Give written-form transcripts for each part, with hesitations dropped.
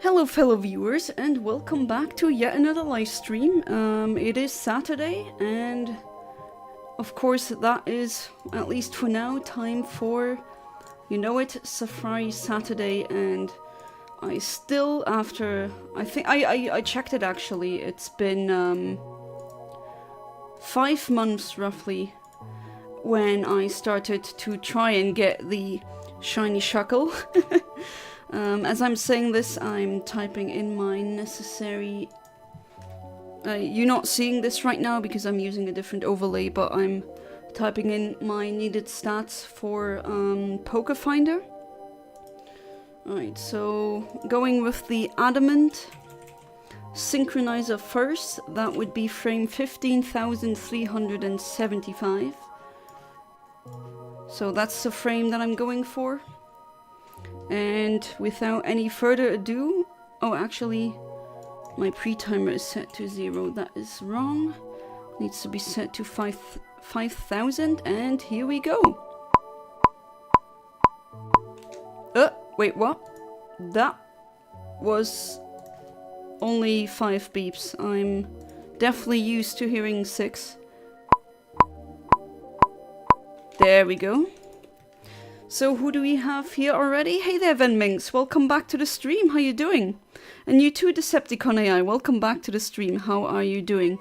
Hello fellow viewers and welcome back to yet another live stream. It is Saturday and of course that is, at least for now, time for, you know it, Safari Saturday. And I still, after, I checked it actually, it's been 5 months roughly when I started to try and get the Shiny Shuckle. As I'm saying this, I'm typing in my necessary... you're not seeing this right now because I'm using a different overlay, but I'm typing in my needed stats for Pokéfinder. Alright, so going with the Adamant Synchronizer first, that would be frame 15,375. So that's the frame that I'm going for. And without any further ado, oh actually my pre-timer is set to 0, that is wrong. Needs to be set to 5,000 and here we go. Wait, what? That was only 5 beeps. I'm definitely used to hearing 6. There we go. So who do we have here already? Hey there, Venminx. Welcome back to the stream. How you doing? And you too, Decepticon AI. Welcome back to the stream. How are you doing?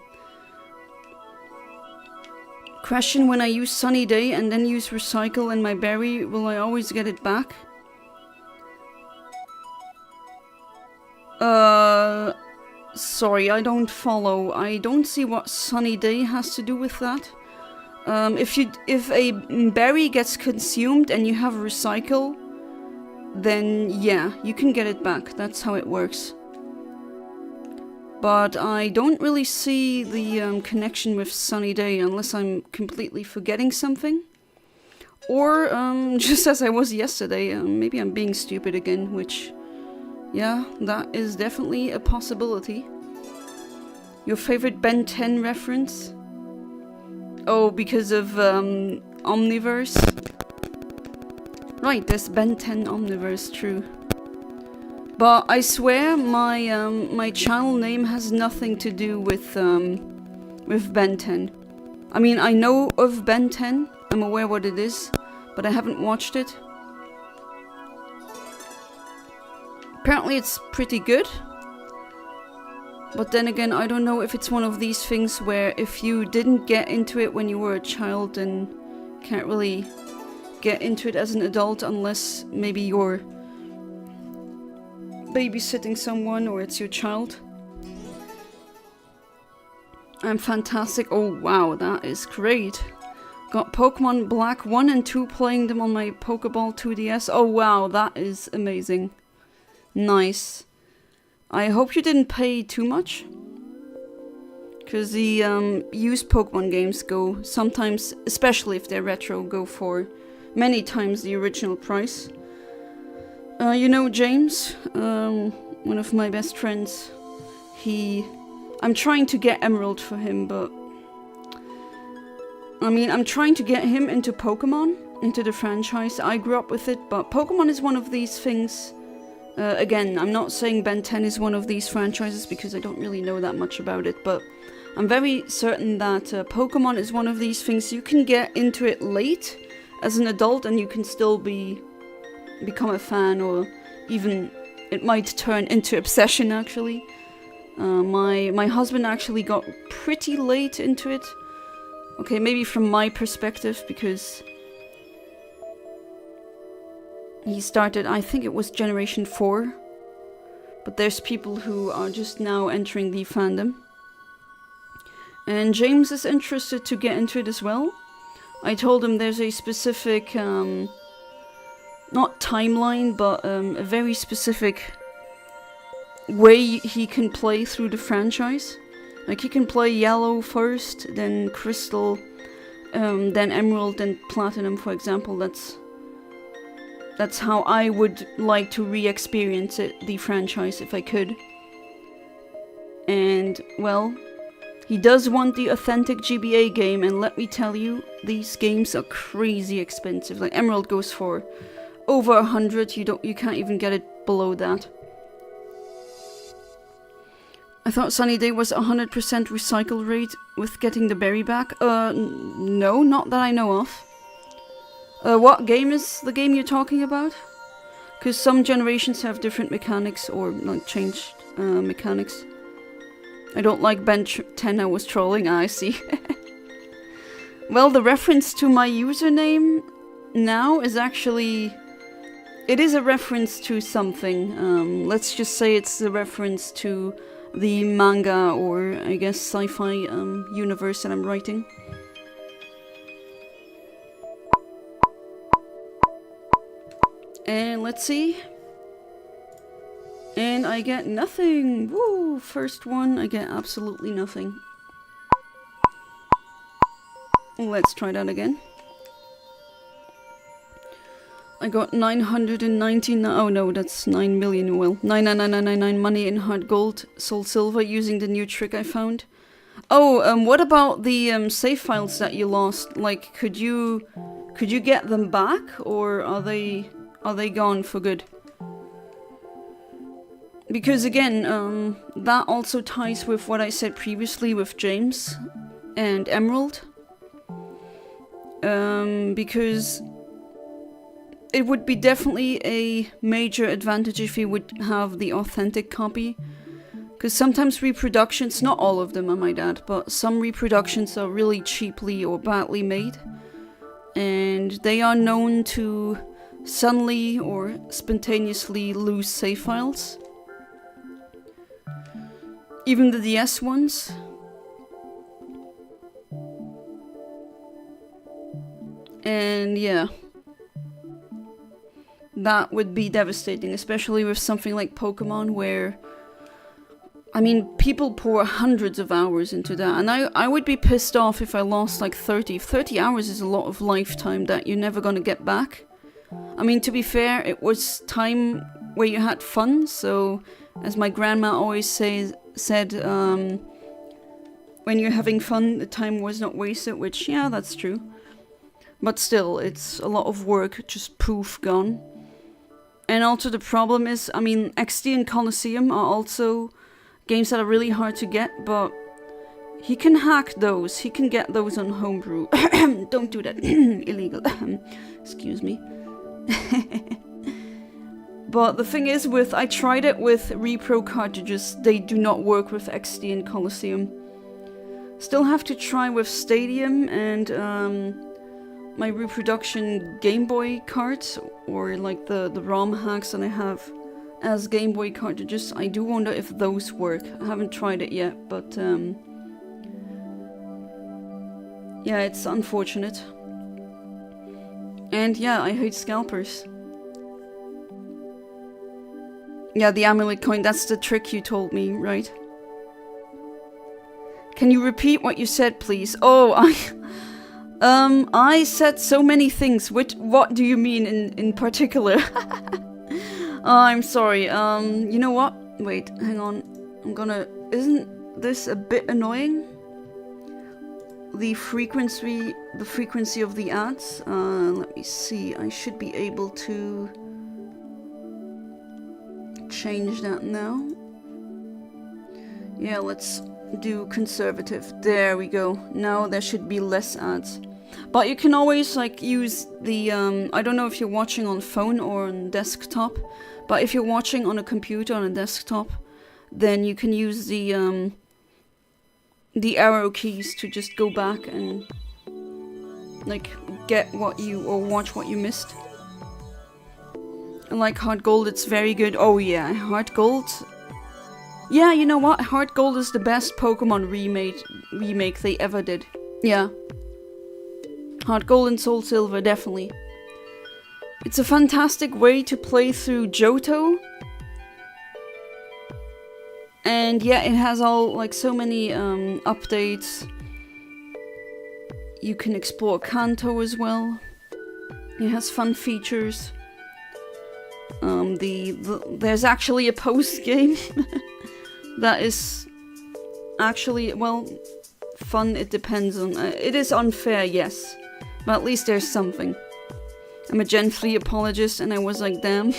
Question: when I use Sunny Day and then use Recycle in my berry, will I always get it back? Sorry, I don't follow. I don't see what Sunny Day has to do with that. If a berry gets consumed and you have a recycle, then yeah, you can get it back. That's how it works. But I don't really see the connection with Sunny Day unless I'm completely forgetting something. Or just as I was yesterday, maybe I'm being stupid again, which, yeah, that is definitely a possibility. Your favorite Ben 10 reference? Oh, because of Omniverse? Right, there's Ben 10 Omniverse, true. But I swear my my channel name has nothing to do with Ben 10. I mean, I know of Ben 10, I'm aware what it is, but I haven't watched it. Apparently it's pretty good. But then again, I don't know if it's one of these things where if you didn't get into it when you were a child, then can't really get into it as an adult unless maybe you're babysitting someone or it's your child. I'm fantastic. Oh wow, that is great. Got Pokemon Black 1 and 2, playing them on my Pokeball 2DS. Oh wow, that is amazing. Nice. I hope you didn't pay too much, because the used Pokemon games go sometimes, especially if they're retro, go for many times the original price. You know James, one of my best friends, I'm trying to get Emerald for him, but I mean, I'm trying to get him into Pokemon, into the franchise. I grew up with it, but Pokemon is one of these things. Again, I'm not saying Ben 10 is one of these franchises because I don't really know that much about it, but I'm very certain that Pokemon is one of these things you can get into it late as an adult and you can still become a fan, or even it might turn into obsession actually. My husband actually got pretty late into it. Okay, maybe from my perspective, because he started, I think it was Generation 4. But there's people who are just now entering the fandom. And James is interested to get into it as well. I told him there's a specific, not timeline, but a very specific way he can play through the franchise. Like, he can play Yellow first, then Crystal, then Emerald, then Platinum, for example. That's how I would like to re-experience it, the franchise, if I could. And, well, he does want the authentic GBA game, and let me tell you, these games are crazy expensive. Like, Emerald goes for over 100, you can't even get it below that. I thought Sunny Day was 100% recycle rate with getting the berry back. No, not that I know of. What game is the game you're talking about? Because some generations have different mechanics or like changed mechanics. I don't like Ben 10, I was trolling, I see. Well, the reference to my username now is actually... It is a reference to something. Let's just say it's a reference to the manga or, I guess, sci-fi universe that I'm writing. And let's see. And I get nothing! Woo! First one, I get absolutely nothing. Let's try that again. I got 999. Oh no, that's 9 million. Well, 99999 money in hard gold, soul silver using the new trick I found. Oh, what about the save files that you lost? Like, could you get them back, or are they gone for good? Because again, that also ties with what I said previously with James and Emerald. Because it would be definitely a major advantage if you would have the authentic copy. Because sometimes reproductions, not all of them I might add, but some reproductions are really cheaply or badly made. And they are known to suddenly or spontaneously lose save files. Even the DS ones. And yeah. That would be devastating, especially with something like Pokémon where... I mean, people pour hundreds of hours into that, and I would be pissed off if I lost like 30. 30 hours is a lot of lifetime that you're never gonna get back. I mean, to be fair, it was time where you had fun, so as my grandma always said, when you're having fun, the time was not wasted, which, yeah, that's true. But still, it's a lot of work, just poof, gone. And also the problem is, I mean, XD and Colosseum are also games that are really hard to get, but he can hack those. He can get those on homebrew. Don't do that. Illegal. Excuse me. But the thing is, I tried it with repro cartridges. They do not work with XD and Colosseum. Still have to try with Stadium and my reproduction Game Boy cards, or like the ROM hacks that I have as Game Boy cartridges. I do wonder if those work. I haven't tried it yet, but yeah, it's unfortunate. And yeah, I hate scalpers. Yeah, the amulet coin, that's the trick you told me, right? Can you repeat what you said, please? Oh, I said so many things. What do you mean in particular? Oh, I'm sorry. You know what? Wait, hang on. Isn't this a bit annoying? The frequency of the ads. Let me see. I should be able to change that now. Yeah, let's do conservative. There we go. Now there should be less ads. But you can always like use the I don't know if you're watching on phone or on desktop, but if you're watching on a computer on a desktop, then you can use the arrow keys to just go back and like get what you or watch what you missed. And like Heart Gold, it's very good. Oh yeah, Heart Gold. Yeah, you know what? Heart Gold is the best Pokemon remake they ever did. Yeah. Heart Gold and Soul Silver, definitely. It's a fantastic way to play through Johto. And yeah, it has all, like, so many updates. You can explore Kanto as well. It has fun features. There's actually a post-game that is actually, well, fun. It depends on... it is unfair, yes. But at least there's something. I'm a Gen 3 apologist, and I was like, damn.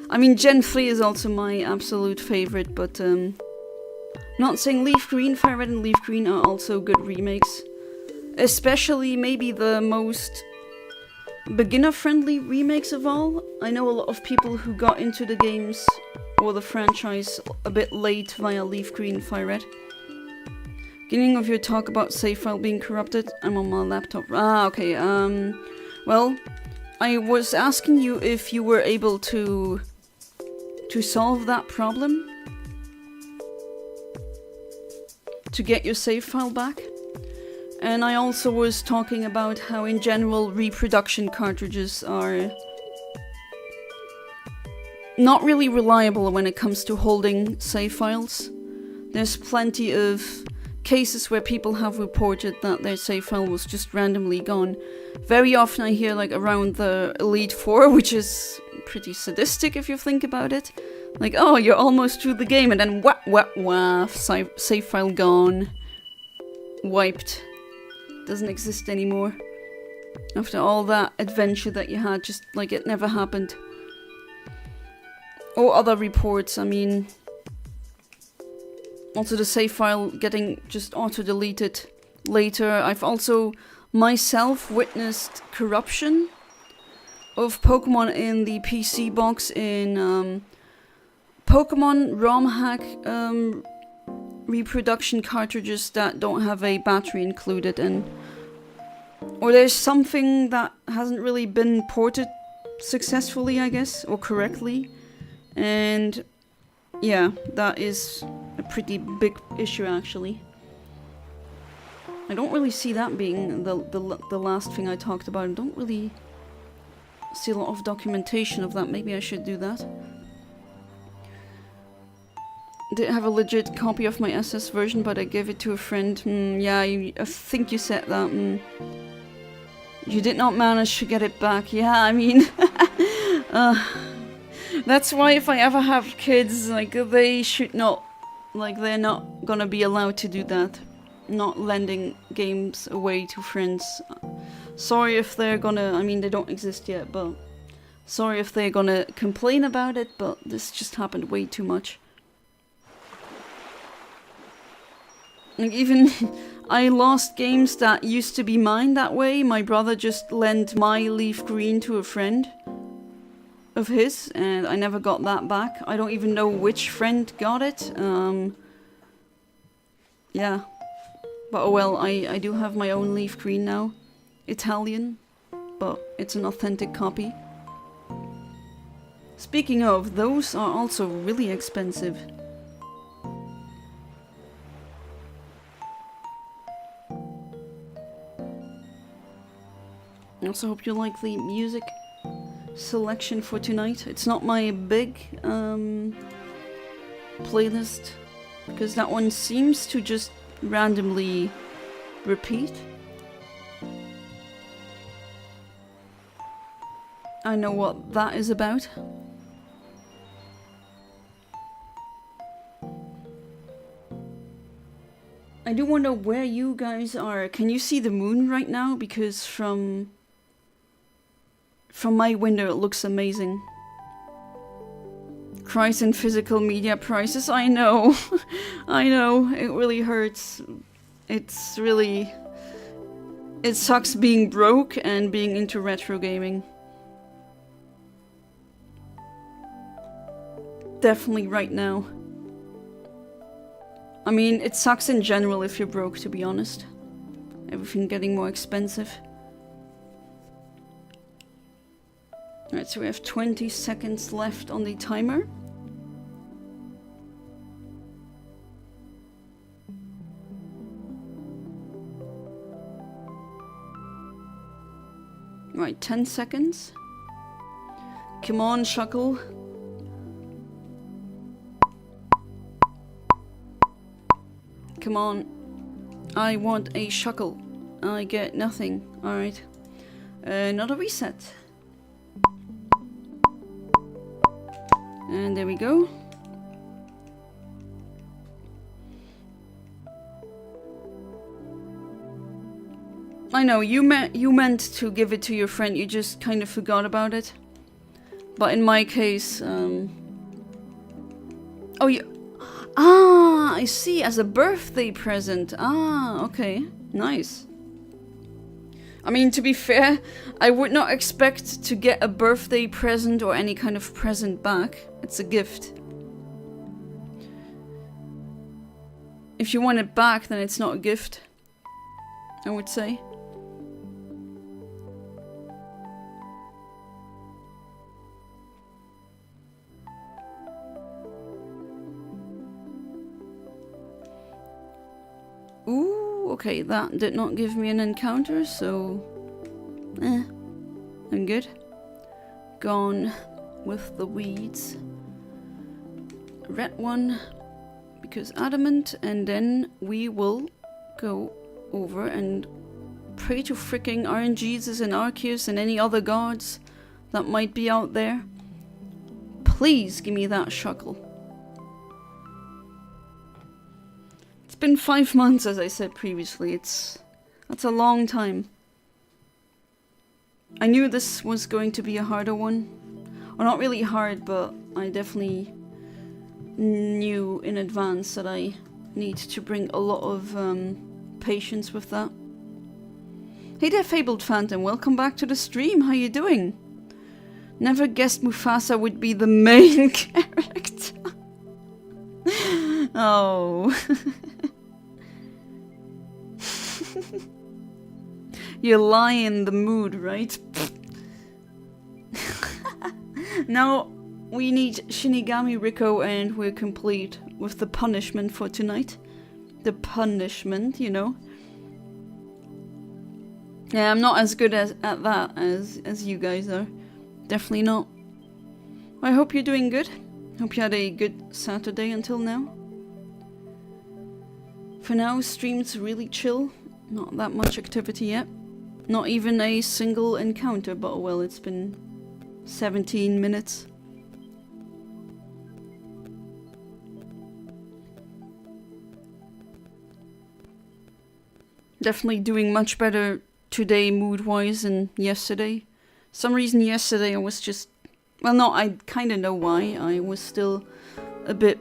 I mean, Gen 3 is also my absolute favorite, but not saying Leaf Green, Fire Red and Leaf Green are also good remakes. Especially maybe the most beginner-friendly remakes of all. I know a lot of people who got into the games or the franchise a bit late via Leaf Green, Fire Red. Beginning of your talk about save file being corrupted. I'm on my laptop. Ah, okay. Well, I was asking you if you were able to solve that problem, to get your save file back. And I also was talking about how in general reproduction cartridges are not really reliable when it comes to holding save files. There's plenty of cases where people have reported that their save file was just randomly gone. Very often I hear like around the Elite Four, which is pretty sadistic if you think about it. Like, oh, you're almost through the game and then wah, save file gone. Wiped. Doesn't exist anymore. After all that adventure that you had, just like it never happened. Or other reports, I mean... Also the save file getting just auto-deleted later. I've also myself witnessed corruption of Pokemon in the PC box in Pokemon ROM hack reproduction cartridges that don't have a battery included, and or there's something that hasn't really been ported successfully, I guess, or correctly, and yeah, that is a pretty big issue actually. I don't really see that being the last thing I talked about. I don't really see a lot of documentation of that. Maybe I should do that. Did have a legit copy of my SS version, but I gave it to a friend. Yeah, I think you said that. You did not manage to get it back. Yeah, I mean... that's why if I ever have kids, like, they should not... Like, they're not gonna be allowed to do that. Not lending games away to friends. Sorry if they're gonna... I mean, they don't exist yet, but... Sorry if they're gonna complain about it, but this just happened way too much. Like, even I lost games that used to be mine that way. My brother just lent my Leaf Green to a friend of his, and I never got that back. I don't even know which friend got it. Yeah. But oh well, I do have my own Leaf Green now. Italian, but it's an authentic copy. Speaking of, those are also really expensive. I also hope you like the music selection for tonight. It's not my big playlist, because that one seems to just randomly repeat. I know what that is about. I do wonder where you guys are. Can you see the moon right now? Because from my window it looks amazing. Christ in physical media prices, I know. I know, it really hurts. It's really... It sucks being broke and being into retro gaming. Definitely right now. I mean, it sucks in general if you're broke, to be honest. Everything getting more expensive. Alright, so we have 20 seconds left on the timer. Right, 10 seconds. Come on, Shuckle. Come on. I want a Shuckle. I get nothing. Alright. Another reset. And there we go. I know, you meant to give it to your friend, you just kind of forgot about it. But in my case, oh, you... Ah, I see, as a birthday present. Ah, okay, nice. I mean, to be fair, I would not expect to get a birthday present or any kind of present back. It's a gift. If you want it back, then it's not a gift, I would say. Ooh, okay, that did not give me an encounter, so... I'm good. Gone with the weeds. Red one, because adamant, and then we will go over and pray to freaking RNGs and Arceus and any other gods that might be out there. Please give me that Shuckle. It's been 5 months, as I said previously. That's a long time. I knew this was going to be a harder one. Or not really hard, but I definitely knew in advance that I need to bring a lot of patience with that. Hey there, Fabled Phantom, welcome back to the stream, how you doing? Never guessed Mufasa would be the main character. Oh. You lie in the mood, right? Now we need Shinigami Rico and we're complete with the punishment for tonight. The punishment, you know. Yeah, I'm not as good at that as you guys are. Definitely not. I hope you're doing good. Hope you had a good Saturday until now. For now, stream's really chill. Not that much activity yet. Not even a single encounter, but well, it's been 17 minutes. Definitely doing much better today mood-wise than yesterday. Some reason yesterday I was just... Well, no, I kind of know why. I was still a bit...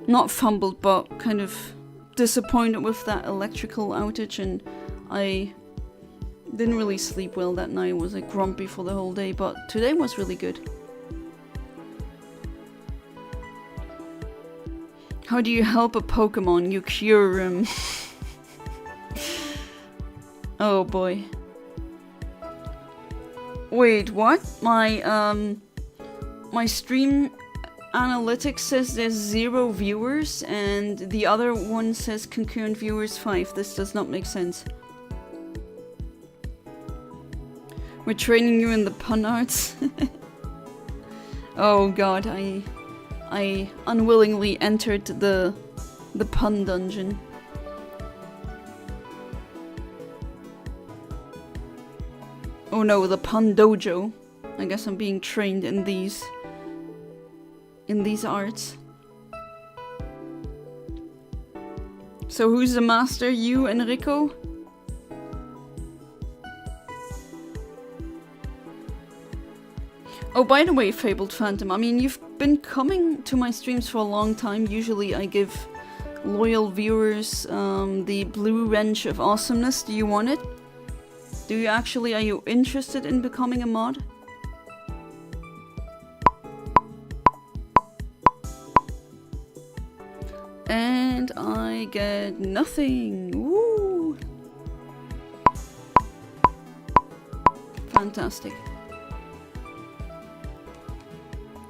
Not fumbled, but kind of disappointed with that electrical outage, and I didn't really sleep well that night. I was like grumpy for the whole day, but today was really good. How do you help a Pokemon? You cure him. Oh boy. Wait, what? My stream analytics says there's 0 viewers and the other one says concurrent viewers 5. This does not make sense. We're training you in the pun arts. Oh god, I unwillingly entered the pun dungeon. Oh no, the pun dojo. I guess I'm being trained in these arts. So who's the master? You and Rico? Oh, by the way, Fabled Phantom, I mean, you've been coming to my streams for a long time. Usually I give loyal viewers the blue wrench of awesomeness. Do you want it? Do you actually, are you interested in becoming a mod? And I get nothing. Woo! Fantastic.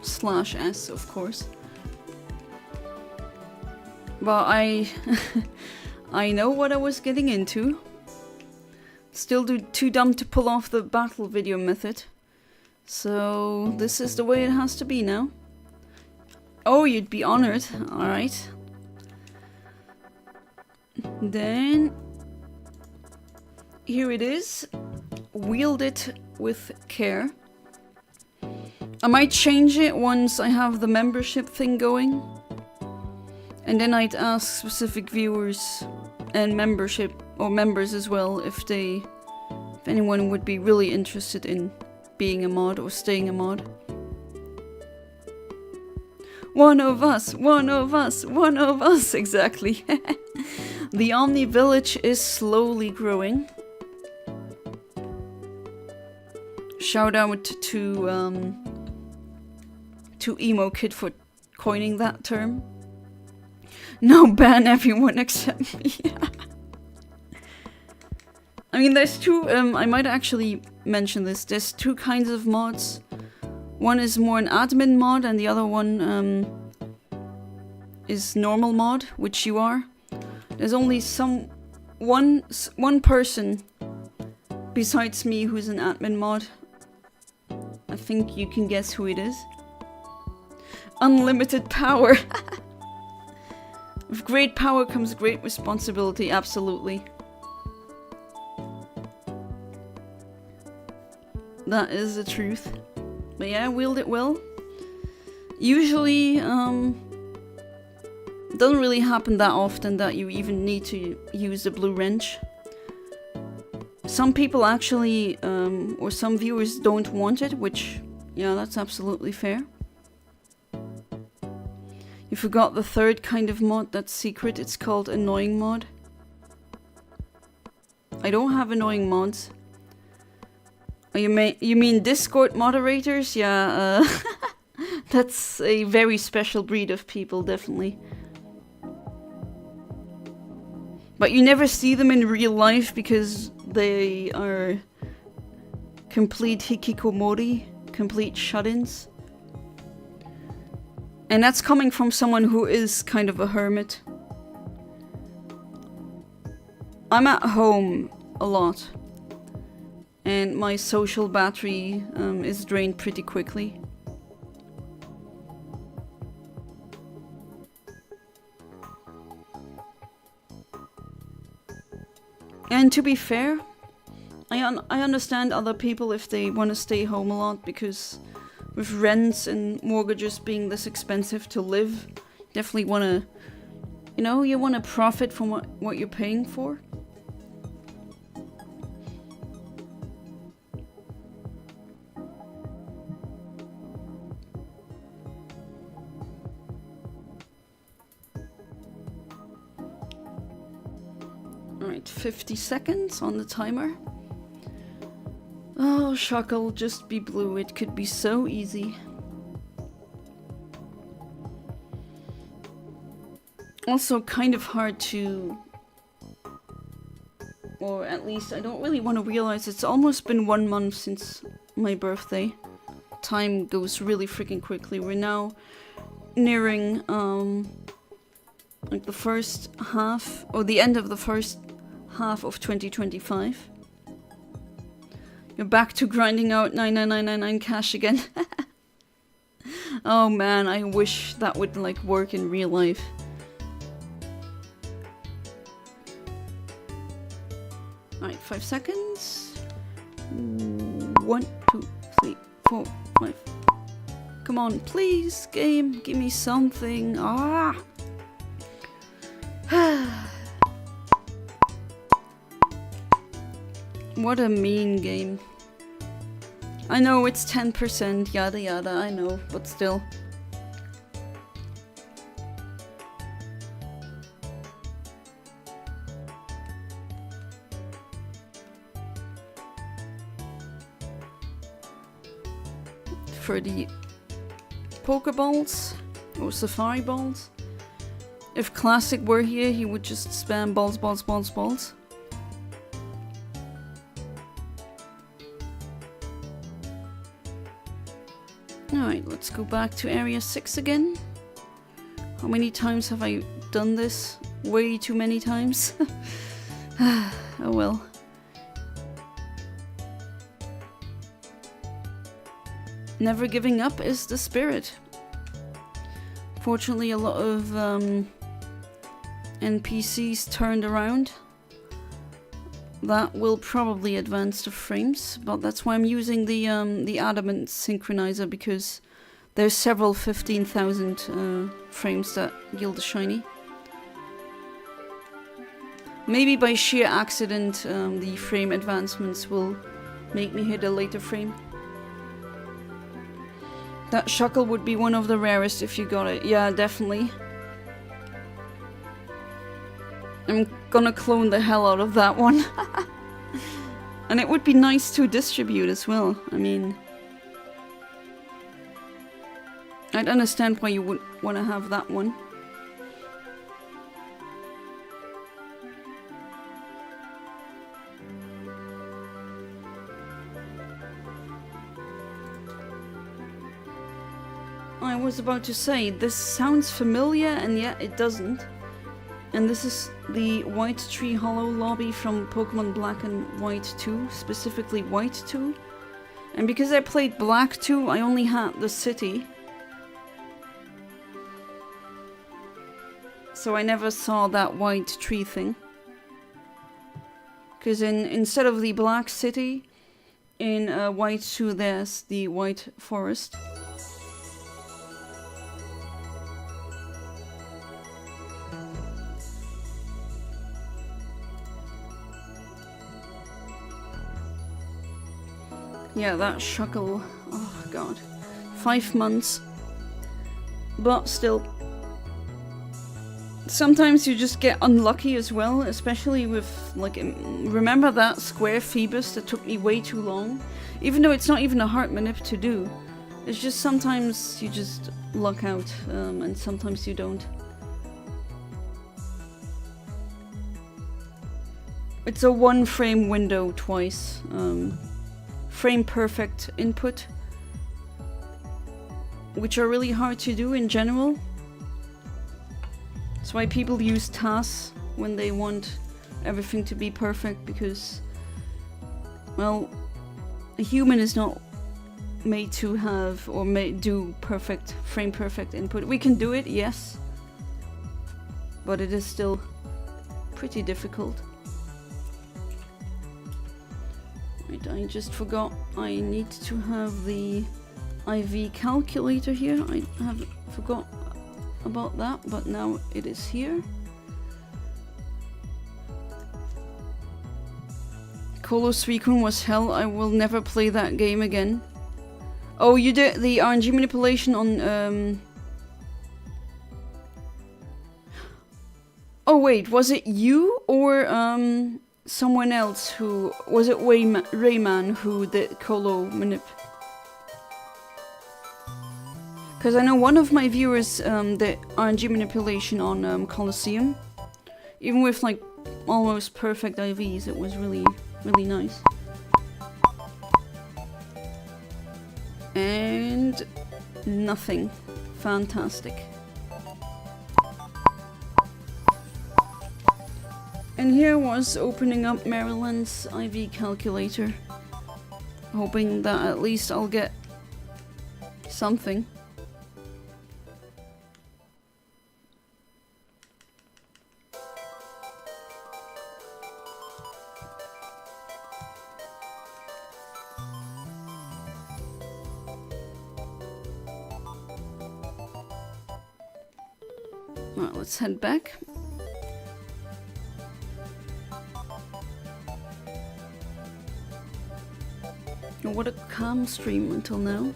/S, of course. But I know what I was getting into. Still too dumb to pull off the battle video method. So this is the way it has to be now. Oh, you'd be honored. Alright. Then here it is. Wield it with care. I might change it once I have the membership thing going. And then I'd ask specific viewers and membership or members as well if anyone would be really interested in being a mod or staying a mod. One of us, one of us, one of us, exactly. The Omni Village is slowly growing. Shout out to Emo Kid for coining that term. No, ban everyone except me. I mean, there's two, I might actually mention this. There's two kinds of mods. One is more an admin mod, and the other one is normal mod, which you are. There's only one person besides me who's an admin mod. I think you can guess who it is. Unlimited power. With great power comes great responsibility, absolutely. That is the truth. But yeah, wield it well. Usually, it doesn't really happen that often that you even need to use the blue wrench. Some people actually, or some viewers don't want it, which, yeah, that's absolutely fair. You forgot the third kind of mod that's secret. It's called annoying mod. I don't have annoying mods. Oh, you mean Discord moderators? Yeah, that's a very special breed of people, definitely. But you never see them in real life because they are complete hikikomori, complete shut-ins. And that's coming from someone who is kind of a hermit. I'm at home a lot. And my social battery is drained pretty quickly. And to be fair, I understand other people if they want to stay home a lot, because with rents and mortgages being this expensive to live, definitely want to, you know, you want to profit from what you're paying for. Alright, 50 seconds on the timer. Oh, Shuckle, just be blue. It could be so easy. Also kind of hard to... Or at least I don't really want to realize it's almost been 1 month since my birthday. Time goes really freaking quickly. We're now nearing like the first half, or the end of the first half of 2025. You're back to grinding out 99999 cash again. Oh man, I wish that would like work in real life. Alright, 5 seconds. 1, 2, 3, 4, 5. Come on, please, game, give me something. Ah! What a mean game. I know it's 10%, yada yada, I know, but still. For the Pokeballs, or Safari Balls. If Classic were here, he would just spam balls, balls, balls, balls. Alright, let's go back to Area 6 again. How many times have I done this? Way too many times. Oh well. Never giving up is the spirit. Fortunately, a lot of NPCs turned around. That will probably advance the frames, but that's why I'm using the adamant synchronizer, because there's several 15,000 frames that yield a shiny. Maybe by sheer accident, the frame advancements will make me hit a later frame. That Shuckle would be one of the rarest if you got it. Yeah, definitely. I'm gonna clone the hell out of that one. And it would be nice to distribute as well. I mean, I'd understand why you would want to have that one. I was about to say, this sounds familiar and yet it doesn't. And this is the White Tree Hollow lobby from Pokemon Black and White 2, specifically White 2. And because I played Black 2, I only had the city. So I never saw that White Tree thing. Because instead of the Black City, in White 2 there's the White Forest. Yeah, that Shuckle, oh god. 5 months. But still. Sometimes you just get unlucky as well, especially with, like, remember that Square Phoebus that took me way too long? Even though it's not even a hard manip to do. It's just sometimes you just luck out, and sometimes you don't. It's a 1 frame window twice. Frame perfect input, which are really hard to do in general. That's why people use TAS when they want everything to be perfect, because, well, a human is not made to have or do perfect, frame perfect input. We can do it, yes, but it is still pretty difficult. Right, I just forgot I need to have the IV calculator here. I forgot about that, but now it is here. Kolos Suicune was hell. I will never play that game again. Oh, you did the RNG manipulation on Oh wait, was it you or someone else who... Was it Rayman who did Colo manip? Because I know one of my viewers did RNG manipulation on Colosseum. Even with like almost perfect IVs, it was really, really nice. And nothing. Fantastic. And here was opening up Maryland's IV calculator, hoping that at least I'll get something. Well, let's head back. What a calm stream until now.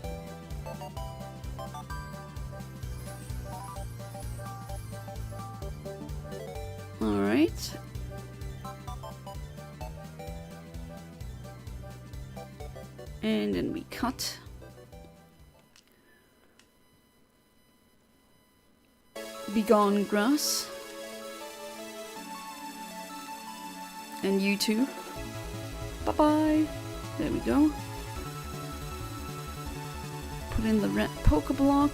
Alright. And then we cut. Begone grass. And you too. Bye bye. There we go. Put in the red Pokeblock.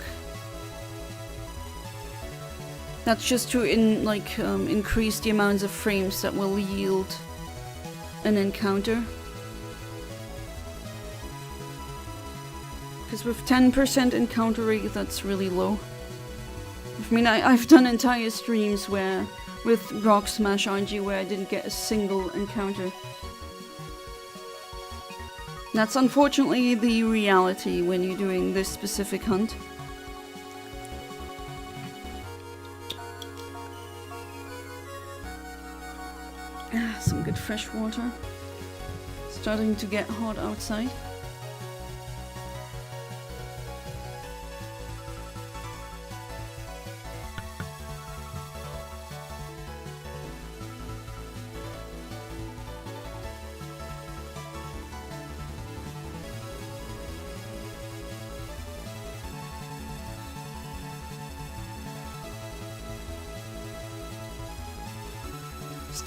That's just to increase the amounts of frames that will yield an encounter. Because with 10% encounter rate, that's really low. I mean, I've done entire streams where, with Rock Smash RNG, where I didn't get a single encounter. That's unfortunately the reality when you're doing this specific hunt. Some good fresh water. Starting to get hot outside.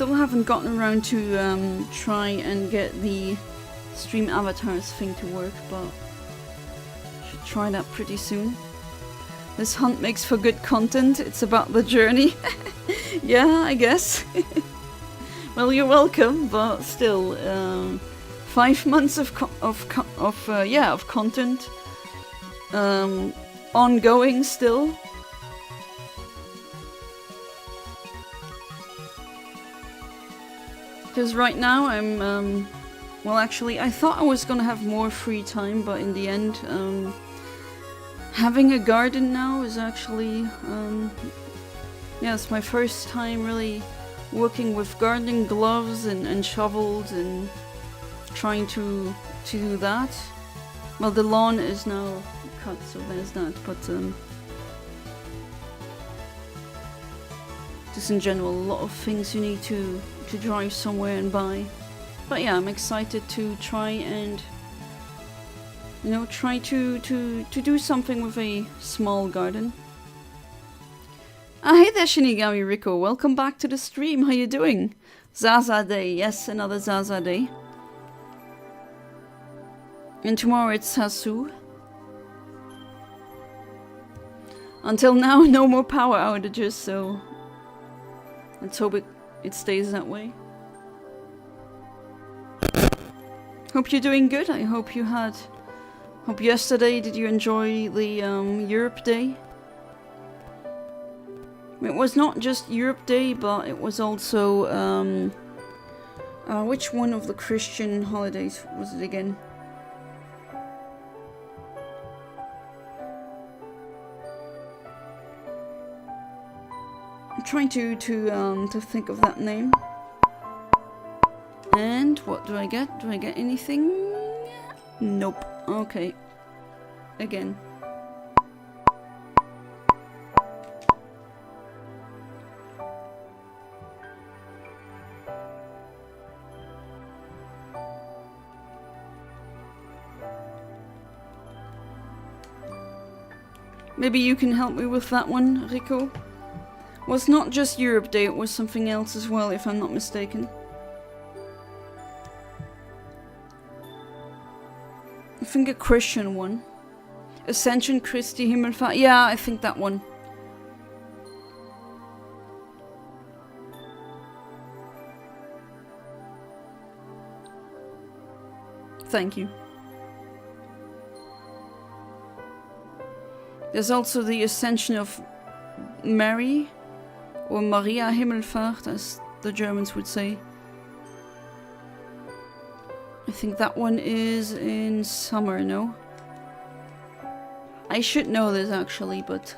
still haven't gotten around to try and get the stream avatars thing to work, but should try that pretty soon. This hunt makes for good content. It's about the journey. Yeah, I guess. Well, you're welcome, but still, 5 months of content, ongoing still. Because right now I'm, well, actually, I thought I was gonna have more free time, but in the end, having a garden now is actually, yeah, it's my first time really working with gardening gloves and shovels and trying to do that. Well, the lawn is now cut, so there's that, but just in general, a lot of things you need to drive somewhere and buy. But yeah, I'm excited to try and, you know, try to do something with a small garden. Hey there, Shinigami Rico. Welcome back to the stream. How you doing? Zaza Day. Yes, another Zaza Day. And tomorrow it's Hasu. Until now, no more power outages, so let's hope it stays that way. Hope you're doing good. I hope you had... Hope yesterday, did you enjoy the Europe Day? It was not just Europe Day, but it was also... which one of the Christian holidays was it again? I'm trying to think of that name. And what do I get? Do I get anything? Nope. Okay. Again. Maybe you can help me with that one, Rico. Well, it's not just Europe Day, it was something else as well, if I'm not mistaken. I think a Christian one. Ascension Christi Himmelfahrt. Yeah, I think that one. Thank you. There's also the Ascension of Mary, or Maria Himmelfahrt, as the Germans would say. I think that one is in summer, no? I should know this actually, but...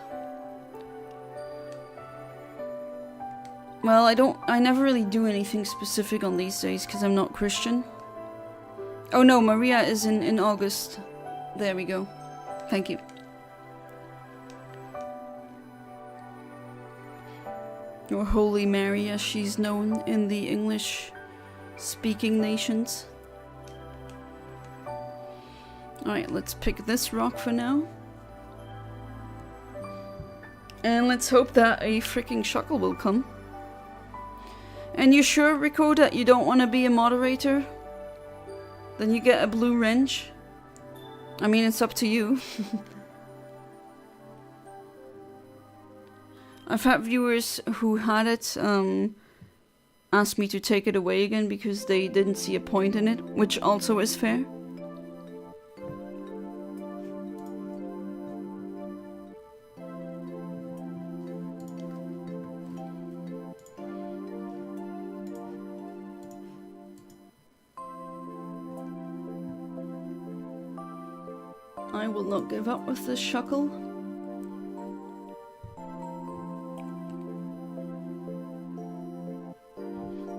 Well, I never really do anything specific on these days, because I'm not Christian. Oh no, Maria is in August. There we go. Thank you. Or Holy Mary, as she's known in the English-speaking nations. Alright, let's pick this rock for now. And let's hope that a freaking Shuckle will come. And you sure, Rico, that you don't want to be a moderator? Then you get a blue wrench. I mean, it's up to you. I've had viewers who had it ask me to take it away again because they didn't see a point in it, which also is fair. I will not give up with this Shuckle.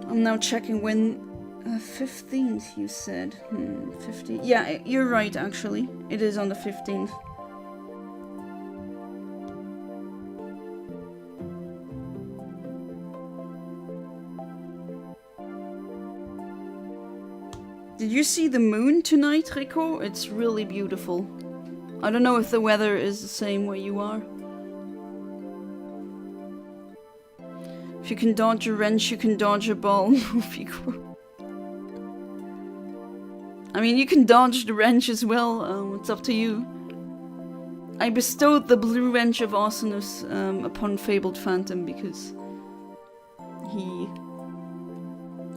I'm now checking when... 15th, you said. 15th. Yeah, you're right, actually. It is on the 15th. Did you see the moon tonight, Rico? It's really beautiful. I don't know if the weather is the same where you are. If you can dodge a wrench, you can dodge a ball. Move equal. I mean, you can dodge the wrench as well. It's up to you. I bestowed the blue wrench of awesomeness upon Fabled Phantom because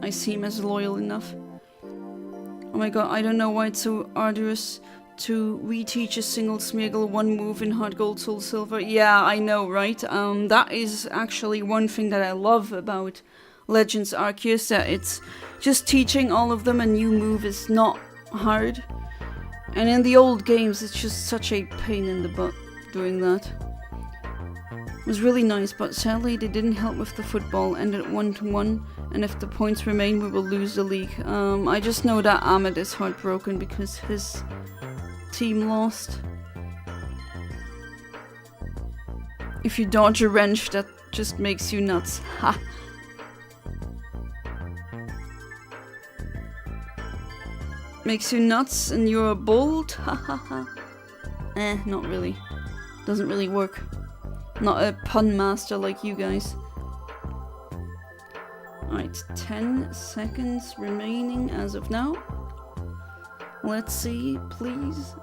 I seem as loyal enough. Oh my god, I don't know why it's so arduous to reteach a single Smeargle one move in Heart Gold Soul Silver. Yeah, I know, right? That is actually one thing that I love about Legends Arceus, that it's just teaching all of them a new move is not hard. And in the old games, it's just such a pain in the butt doing that. It was really nice, but sadly they didn't help with the football, ended 1-1, and if the points remain, we will lose the league. I just know that Ahmed is heartbroken because his team lost. If you dodge a wrench, that just makes you nuts. Ha! Makes you nuts and you're bold? Ha ha ha. Not really. Doesn't really work. Not a pun master like you guys. Alright, 10 seconds remaining as of now. Let's see, please.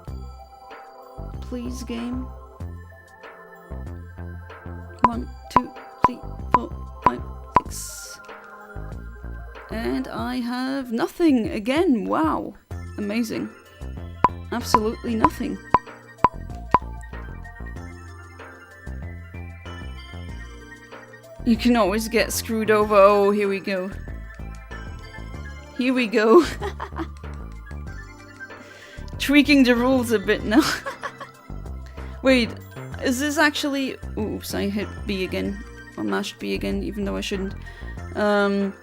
Please, game. 1, 2, 3, 4, 5, 6. And I have nothing again. Wow. Amazing. Absolutely nothing. You can always get screwed over. Oh, here we go. Here we go. Tweaking the rules a bit now. Wait, is this actually... Oops, I hit B again. I mashed B again, even though I shouldn't. I'm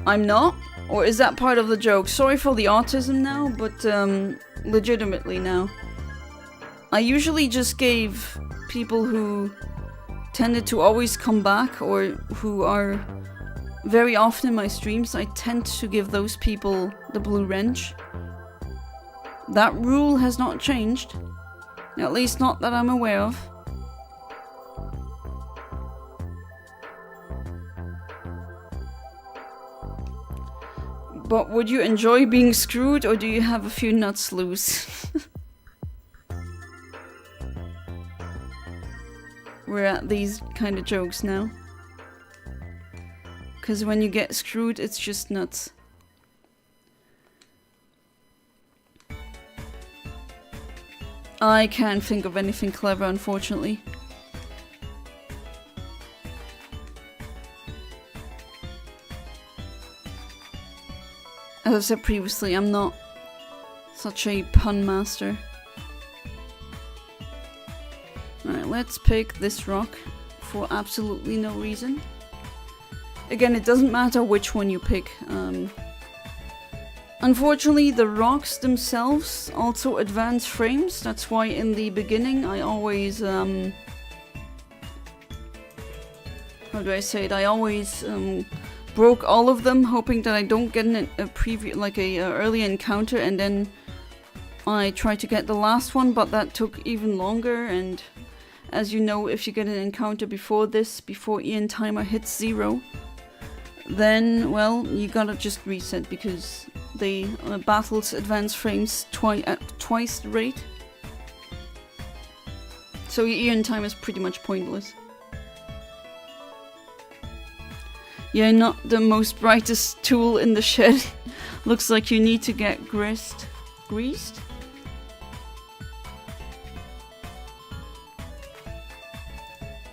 not? Or is that part of the joke? Sorry for the autism now, but legitimately now. I usually just gave people who tended to always come back, or who are very often in my streams, I tend to give those people the blue wrench. That rule has not changed. At least not that I'm aware of. But would you enjoy being screwed, or do you have a few nuts loose? We're at these kind of jokes now. Because when you get screwed, it's just nuts. I can't think of anything clever, unfortunately. As I said previously, I'm not such a pun master. Alright, let's pick this rock for absolutely no reason. Again, it doesn't matter which one you pick. Unfortunately, the rocks themselves also advance frames. That's why in the beginning I always... how do I say it? I always broke all of them, hoping that I don't get a preview, like a early encounter, and then I tried to get the last one, but that took even longer. And as you know, if you get an encounter before this, before Eontimer hits 0, then, well, you gotta just reset, because the battles advance frames at twice the rate. So Eontimer is pretty much pointless. Yeah, not the most brightest tool in the shed. Looks like you need to get greased?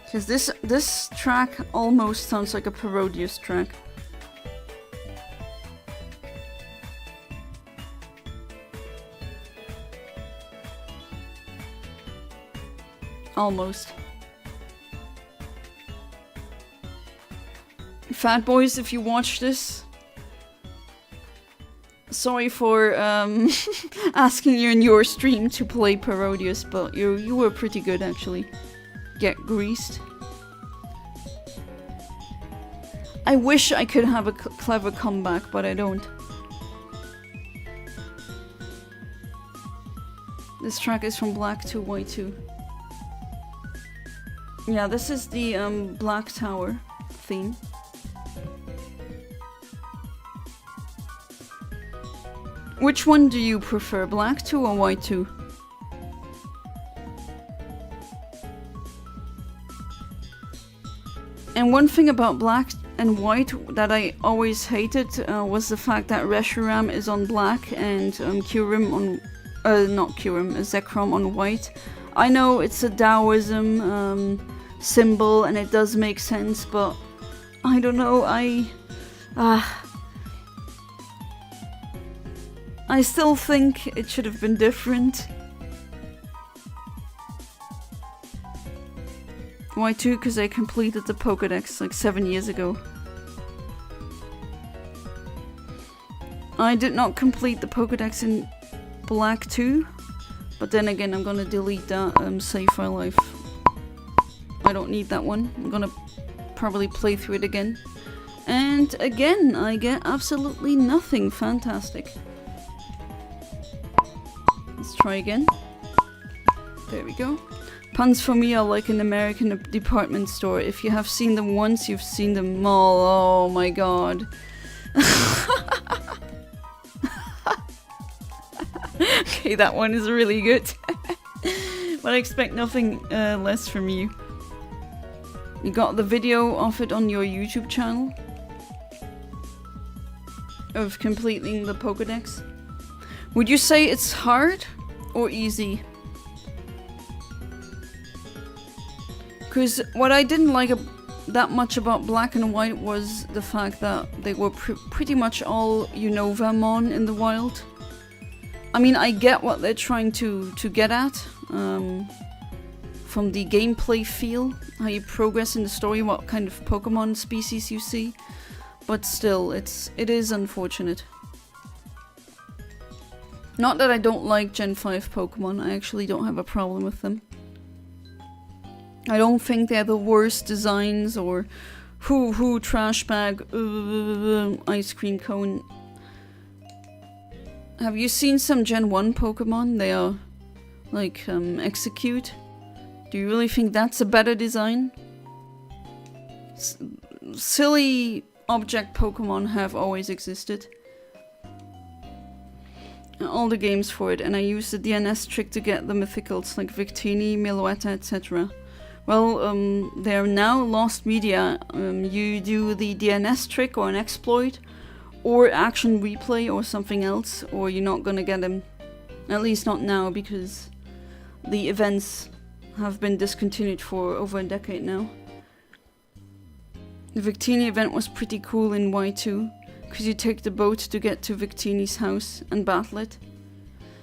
Because this track almost sounds like a Parodius track. Almost. Fat boys, if you watch this, sorry for asking you in your stream to play Parodius, but you were pretty good actually. Get greased. I wish I could have a clever comeback, but I don't. This track is from Black 2 White 2. Yeah, this is the Black Tower theme. Which one do you prefer, black 2 or white 2? And one thing about black and white that I always hated was the fact that Reshiram is on black and Kyurem on... not Kyurem, Zekrom on white. I know it's a Taoism symbol and it does make sense, but I don't know, I still think it should have been different. Why 2? Because I completed the Pokédex like 7 years ago. I did not complete the Pokédex in black 2, but then again I'm gonna delete that save file. I don't need that one. I'm gonna probably play through it again. And again, I get absolutely nothing. Fantastic. Let's try again. There we go. Puns for me are like an American department store. If you have seen them once, you've seen them all. Oh my god. Okay, that one is really good. But I expect nothing less from you. You got the video of it on your YouTube channel? Of completing the Pokédex? Would you say it's hard or easy? Because what I didn't like that much about black and white was the fact that they were pretty much all Unovamon in the wild. I mean, I get what they're trying to get at, from the gameplay feel, how you progress in the story, what kind of Pokemon species you see, but still, it is unfortunate. Not that I don't like Gen 5 Pokemon, I actually don't have a problem with them. I don't think they're the worst designs or hoo trash bag, ice cream cone. Have you seen some Gen 1 Pokemon? They are like Execute. Do you really think that's a better design? Silly object Pokemon have always existed. All the games for it, and I used the DNS trick to get the mythicals like Victini, Meloetta, etc. Well, they're now lost media. You do the DNS trick or an exploit, or action replay or something else, or you're not gonna get them. At least not now, because the events have been discontinued for over a decade now. The Victini event was pretty cool in Y2, because you take the boat to get to Victini's house and battle it.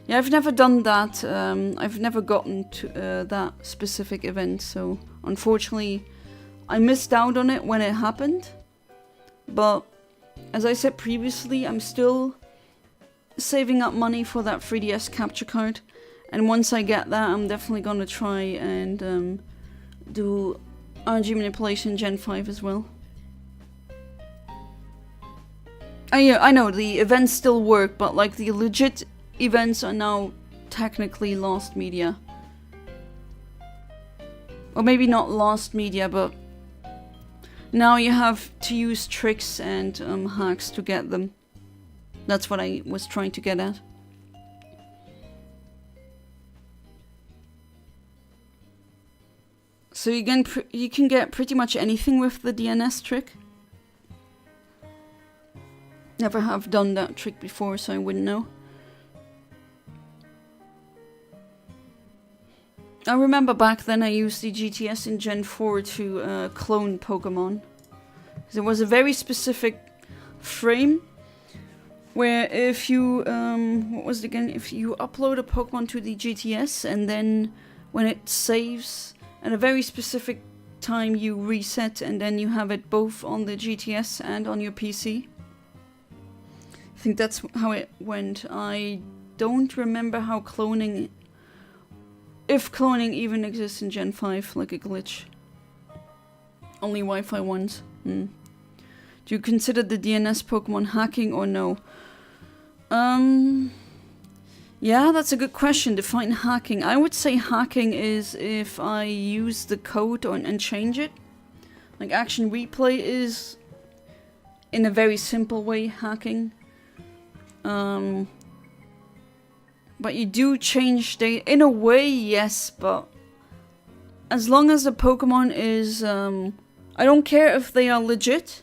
Yeah, I've never done that. I've never gotten to that specific event, so unfortunately I missed out on it when it happened. But as I said previously, I'm still saving up money for that 3DS capture card, and once I get that, I'm definitely gonna try and do RNG manipulation Gen 5 as well. Yeah, I know, the events still work, but like the legit events are now technically lost media. Or maybe not lost media, but now you have to use tricks and hacks to get them. That's what I was trying to get at. So you can get pretty much anything with the DNS trick. Never have done that trick before, so I wouldn't know. I remember back then I used the GTS in Gen 4 to clone Pokemon. There was a very specific frame where if you, what was it again? If you upload a Pokemon to the GTS and then when it saves at a very specific time you reset and then you have it both on the GTS and on your PC. I think that's how it went. I don't remember how cloning... If cloning even exists in Gen 5, like a glitch. Only Wi-Fi ones. Do you consider the DNS Pokemon hacking or no? Yeah, that's a good question. Define hacking. I would say hacking is if I use the code and change it. Like action replay is, in a very simple way, hacking. But you do change data. In a way, yes, but as long as the Pokemon is... I don't care if they are legit.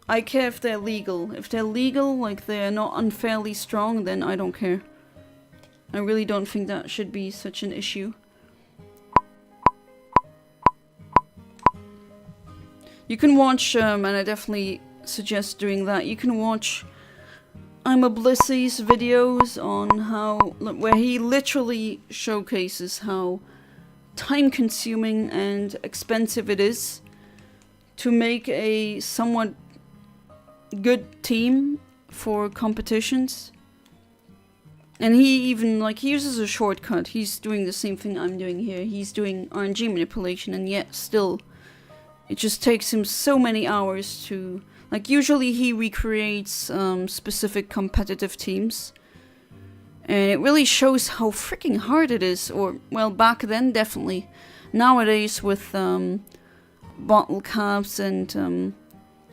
I care if they're legal. If they're legal, like they're not unfairly strong, then I don't care. I really don't think that should be such an issue. You can watch, and I definitely suggest doing that, you can watch I'm a Blissy's videos on how, where he literally showcases how time consuming and expensive it is to make a somewhat good team for competitions. And he even, like, he uses a shortcut. He's doing the same thing I'm doing here. He's doing RNG manipulation, and yet still it just takes him so many hours to, like, usually he recreates specific competitive teams. And it really shows how freaking hard it is, or, well, back then definitely. Nowadays with bottle caps and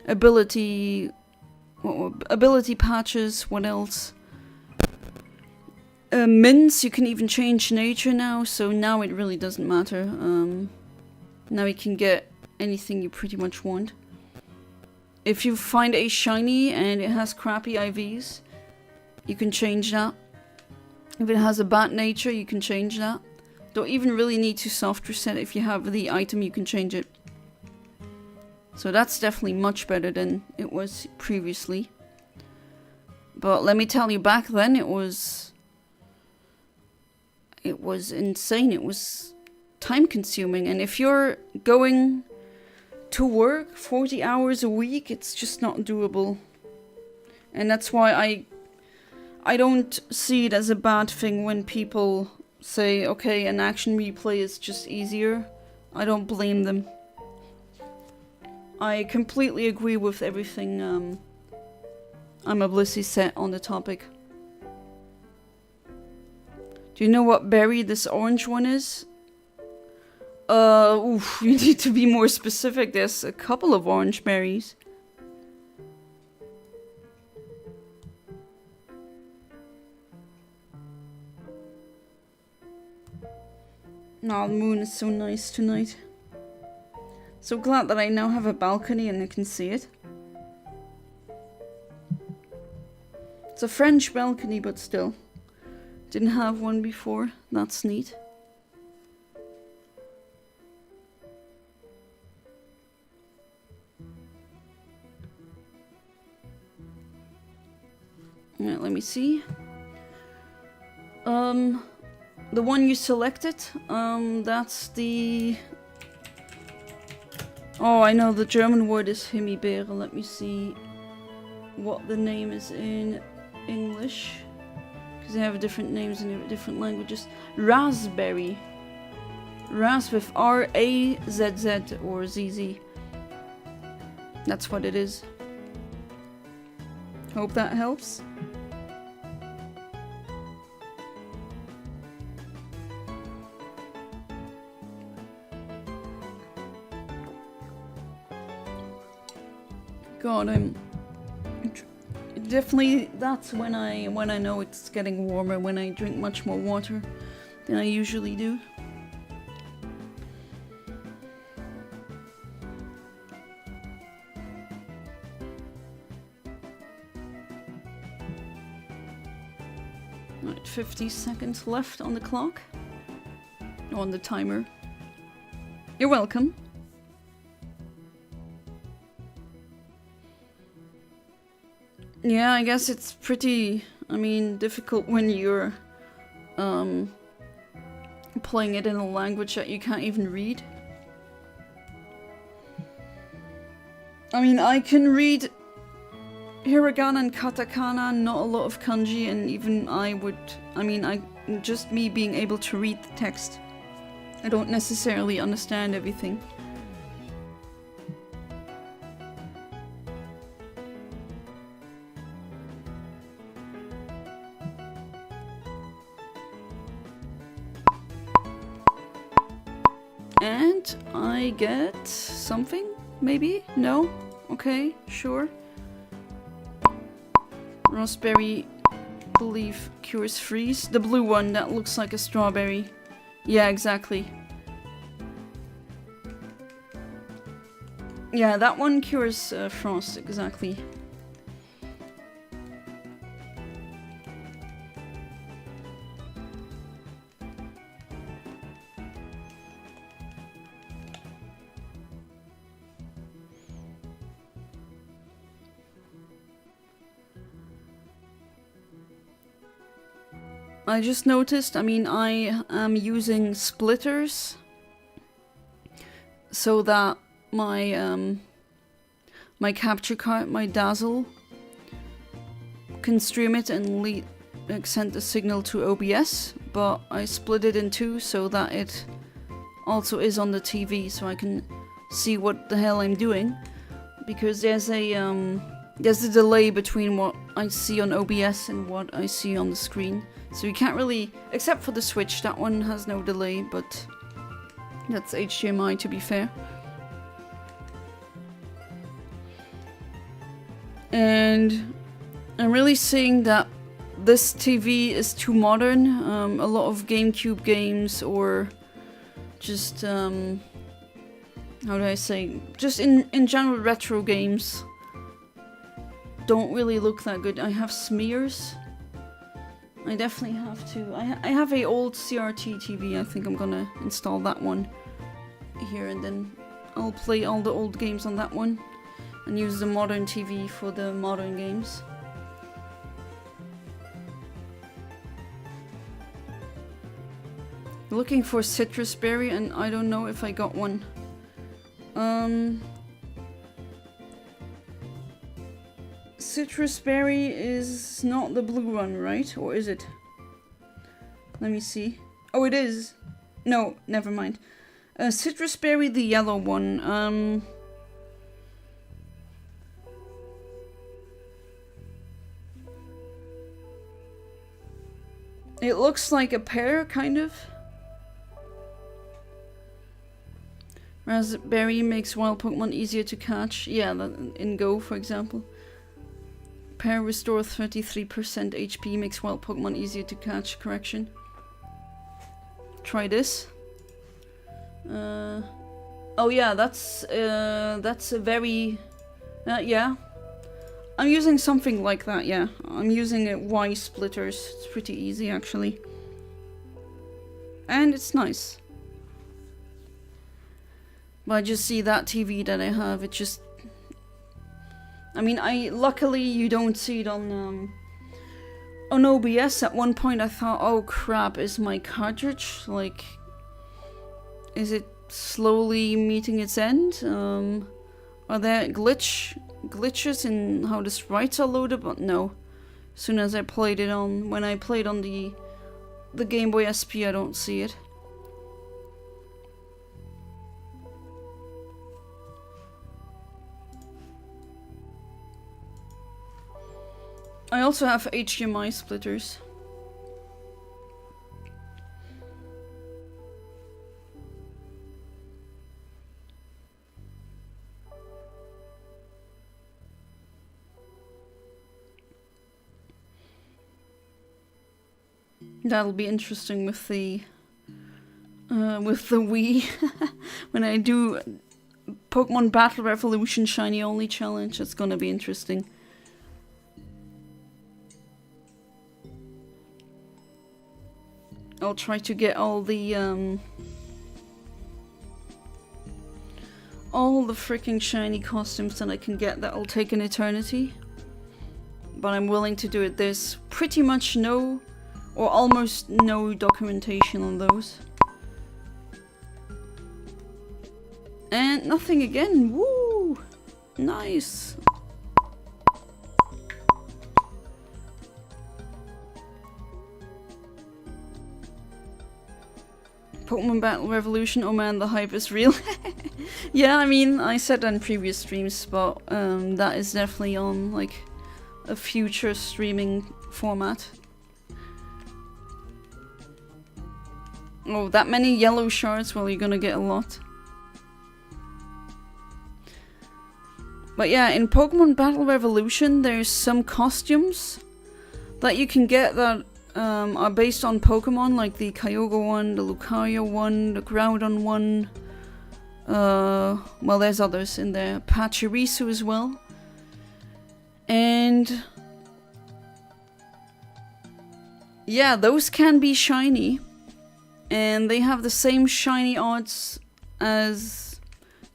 ability patches, what else? Mints, you can even change nature now, so now it really doesn't matter. Now you can get anything you pretty much want. If you find a shiny and it has crappy IVs, you can change that. If it has a bad nature, you can change that. Don't even really need to soft reset. If you have the item, you can change it. So that's definitely much better than it was previously. But let me tell you, back then it was insane. It was time consuming. And if you're going to work 40 hours a week, it's just not doable. And that's why I don't see it as a bad thing when people say, okay, an action replay is just easier. I don't blame them. I completely agree with everything I'm a Blissy said on the topic. Do you know what berry this orange one is? Oof, you need to be more specific. There's a couple of orange berries. Oh, the moon is so nice tonight. So glad that I now have a balcony and I can see it. It's a French balcony, but still. Didn't have one before. That's neat. Alright, let me see. The one you selected, that's the... Oh, I know the German word is Himbeere. Let me see what the name is in English. Because they have different names in different languages. Raspberry. Ras with R-A-Z-Z or Z-Z. That's what it is. Hope that helps. God, definitely that's when I know it's getting warmer, when I drink much more water than I usually do. Right, 50 seconds left on the clock. On the timer. You're welcome. Yeah, I guess it's pretty, difficult when you're playing it in a language that you can't even read. I can read hiragana and katakana, not a lot of kanji, and even just me being able to read the text. I don't necessarily understand everything. And I get something? Maybe? No? Okay, sure. Raspberry believe cures freeze. The blue one that looks like a strawberry. Yeah, exactly. Yeah, that one cures frost, exactly. I just noticed, I mean, I am using splitters so that my my capture card, my Dazzle, can stream it and send the signal to OBS, but I split it in two so that it also is on the TV, so I can see what the hell I'm doing, because there's a delay between what I see on OBS and what I see on the screen. So you can't really, except for the Switch, that one has no delay, but that's HDMI to be fair. And I'm really seeing that this TV is too modern. A lot of GameCube games, or just, how do I say, just in general retro games don't really look that good. I have smears. I definitely have to. I have a old CRT TV. I think I'm gonna install that one here, and then I'll play all the old games on that one and use the modern TV for the modern games. Looking for citrus berry, and I don't know if I got one. Citrus berry is not the blue one, right? Or is it? Let me see. Oh, it is. No, never mind. Citrus berry, the yellow one. It looks like a pear, kind of. Raspberry makes wild Pokemon easier to catch. Yeah, in Go, for example. Pear restore 33% HP, makes wild Pokemon easier to catch. Correction. Try this. Oh yeah, that's a very... yeah. I'm using something like that, yeah. I'm using Y splitters. It's pretty easy, actually. And it's nice. But I just see that TV that I have, it just... I mean, luckily you don't see it on OBS. At one point I thought, oh crap, is my cartridge, like... Is it slowly meeting its end? Are there glitches in how the sprites are loaded? But no. As soon as I played it on... When I played on the Game Boy SP, I don't see it. I also have HDMI splitters. That'll be interesting with the Wii when I do Pokemon Battle Revolution Shiny Only Challenge. It's gonna be interesting. I'll try to get all the freaking shiny costumes that I can get. That'll take an eternity, but I'm willing to do it. There's pretty much no, or almost no documentation on those. And nothing again. Woo! Nice. Pokemon Battle Revolution, oh man, the hype is real. Yeah, I mean, I said that in previous streams, but that is definitely on, like, a future streaming format. Oh, that many yellow shards? Well, you're gonna get a lot. But yeah, in Pokemon Battle Revolution, there's some costumes that you can get that are based on Pokemon, like the Kyogre one, the Lucario one, the Groudon one. Well, there's others in there. Pachirisu as well. And yeah, those can be shiny. And they have the same shiny odds as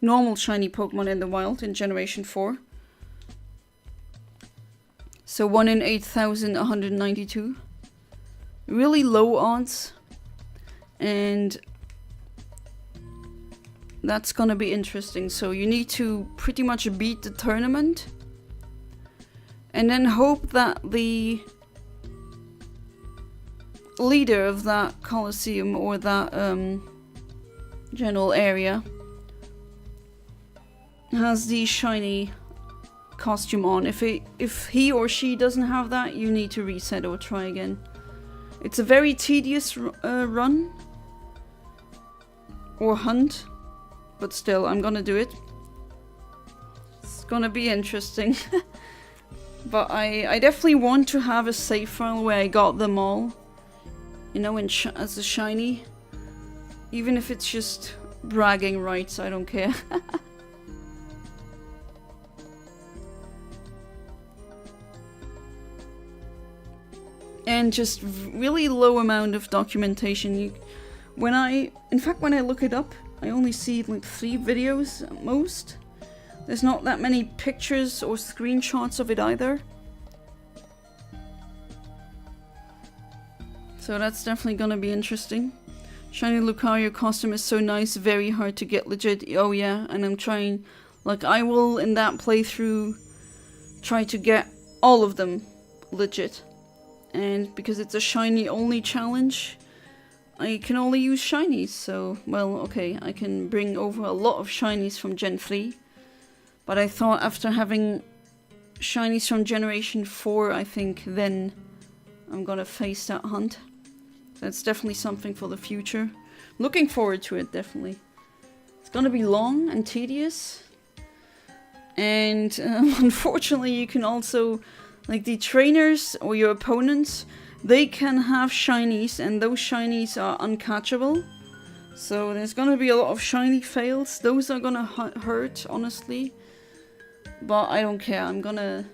normal shiny Pokemon in the wild in Generation 4. So 1 in 8,192. Really low odds. And that's gonna be interesting. So you need to pretty much beat the tournament. And then hope that the leader of that Coliseum or that general area has the shiny costume on. If he or she doesn't have that, you need to reset or try again. It's a very tedious run or hunt, but still, I'm gonna do it. It's gonna be interesting. But I definitely want to have a save file where I got them all, you know, as a shiny. Even if it's just bragging rights, I don't care. And just really low amount of documentation. In fact, when I look it up, I only see like 3 videos at most. There's not that many pictures or screenshots of it either. So that's definitely gonna be interesting. Shiny Lucario costume is so nice, very hard to get legit. Oh yeah, and I'm trying, like I will in that playthrough try to get all of them legit. And because it's a shiny only challenge, I can only use shinies, so, well, okay, I can bring over a lot of shinies from Gen 3. But I thought after having shinies from Generation 4, I think then I'm gonna face that hunt. That's definitely something for the future. Looking forward to it, definitely. It's gonna be long and tedious. And unfortunately you can also, like the trainers or your opponents, they can have shinies and those shinies are uncatchable. So there's gonna be a lot of shiny fails. Those are gonna hurt, honestly. But I don't care. I'm gonna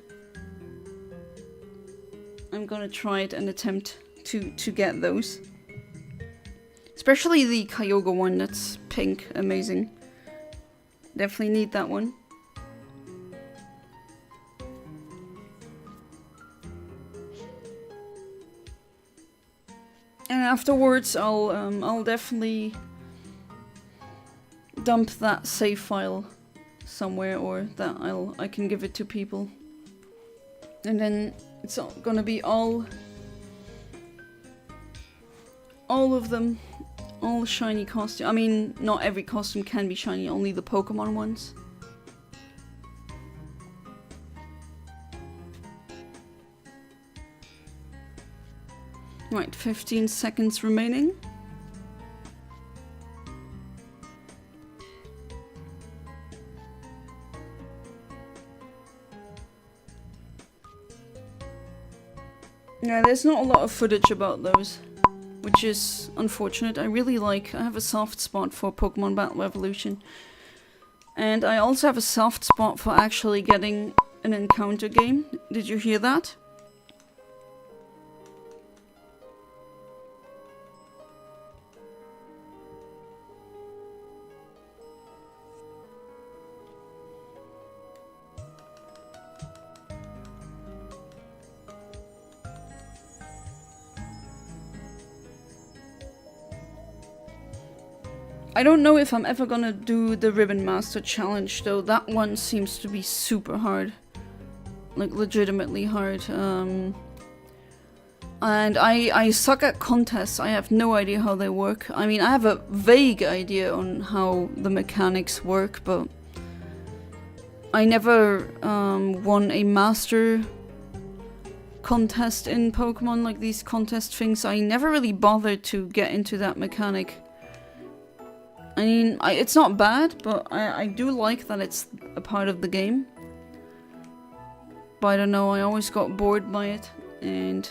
try it and attempt to get those. Especially the Kyogre one, that's pink, amazing. Definitely need that one. And afterwards, I'll definitely dump that save file somewhere, or that I can give it to people. And then it's gonna be all of them, all shiny costume. I mean, not every costume can be shiny, only the Pokemon ones. Right, 15 seconds remaining. Yeah, there's not a lot of footage about those, which is unfortunate. I have a soft spot for Pokemon Battle Evolution. And I also have a soft spot for actually getting an encounter game. Did you hear that? I don't know if I'm ever gonna do the Ribbon Master challenge though. That one seems to be super hard. Like legitimately hard. And I suck at contests. I have no idea how they work. I mean, I have a vague idea on how the mechanics work, but I never won a master contest in Pokemon, like these contest things. I never really bothered to get into that mechanic. I mean, it's not bad, but I do like that it's a part of the game. But I don't know, I always got bored by it, and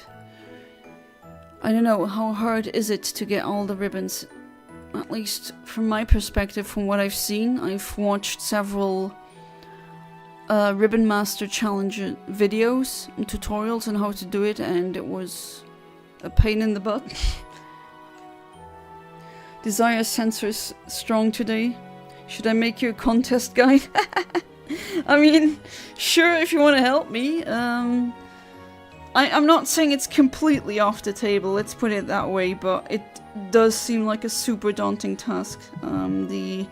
I don't know, how hard is it to get all the ribbons? At least from my perspective, from what I've seen, I've watched several Ribbon Master Challenge videos and tutorials on how to do it, and it was a pain in the butt. Desire sensors strong today. Should I make you a contest guide? I mean, sure, if you want to help me. I'm not saying it's completely off the table, let's put it that way, but it does seem like a super daunting task, the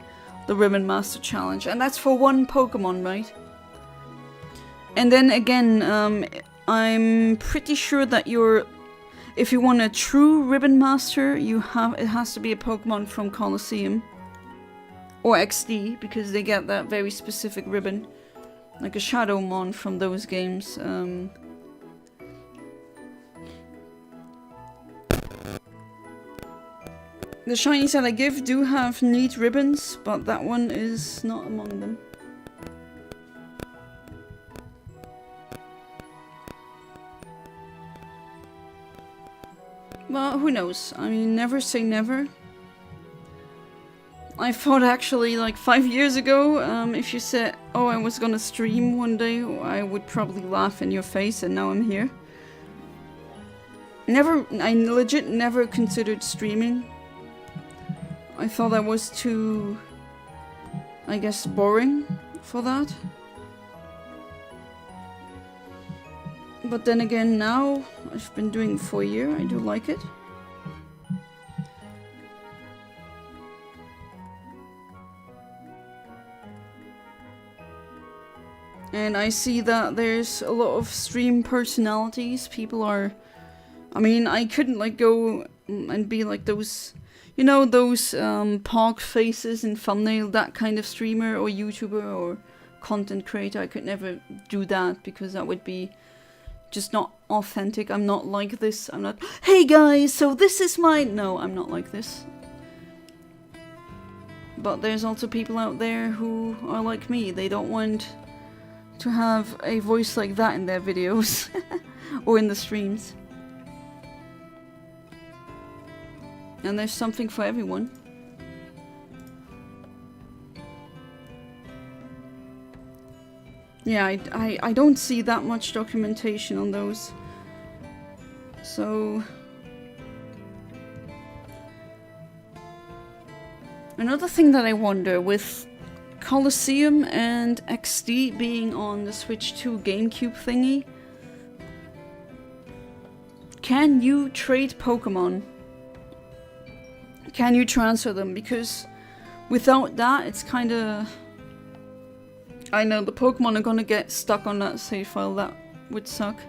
Ribbon Master Challenge. And that's for one Pokemon, right? And then again, I'm pretty sure that if you want a true Ribbon Master, it has to be a Pokemon from Colosseum. Or XD, because they get that very specific ribbon. Like a Shadowmon from those games. The shinies that I give do have neat ribbons, but that one is not among them. Well, who knows? I mean, never say never. I thought actually, like 5 years ago, if you said, oh, I was gonna stream one day, I would probably laugh in your face, and now I'm here. I legit never considered streaming. I thought that was too, I guess, boring for that. But then again, now I've been doing it for a year, I do like it. And I see that there's a lot of stream personalities. People are, I mean, I couldn't like go and be like those, you know, those pog faces in thumbnail, that kind of streamer or YouTuber or content creator. I could never do that because that would be just not authentic. I'm not like this. I'm not, hey guys, so this is my... No, I'm not like this. But there's also people out there who are like me. They don't want to have a voice like that in their videos or in the streams. And there's something for everyone. Yeah, I don't see that much documentation on those. So... Another thing that I wonder, with Colosseum and XD being on the Switch 2 GameCube thingy, can you trade Pokemon? Can you transfer them? Because without that, it's kinda... I know, the Pokemon are gonna get stuck on that save file, that would suck.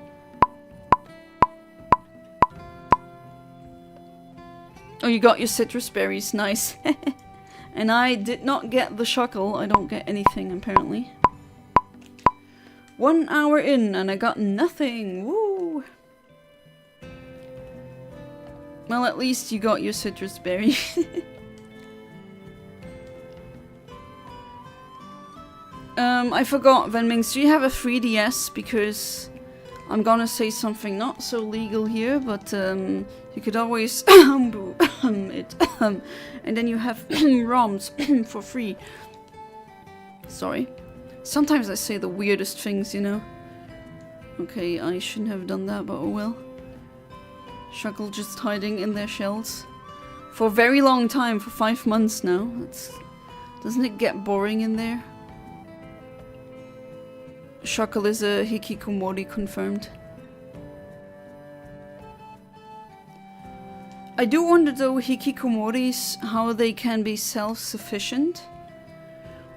Oh, you got your citrus berries, nice. And I did not get the Shuckle, I don't get anything apparently. 1 hour in and I got nothing, woo! Well, at least you got your citrus berry. I forgot, Venmings, do you have a 3DS? Because I'm gonna say something not so legal here, but you could always it, and then you have ROMs for free. Sorry. Sometimes I say the weirdest things, you know. Okay, I shouldn't have done that, but oh well. Shuckle just hiding in their shells. For a very long time, for 5 months now. Doesn't it get boring in there? Shuckle is a hikikomori confirmed. I do wonder though, hikikomoris, how they can be self-sufficient.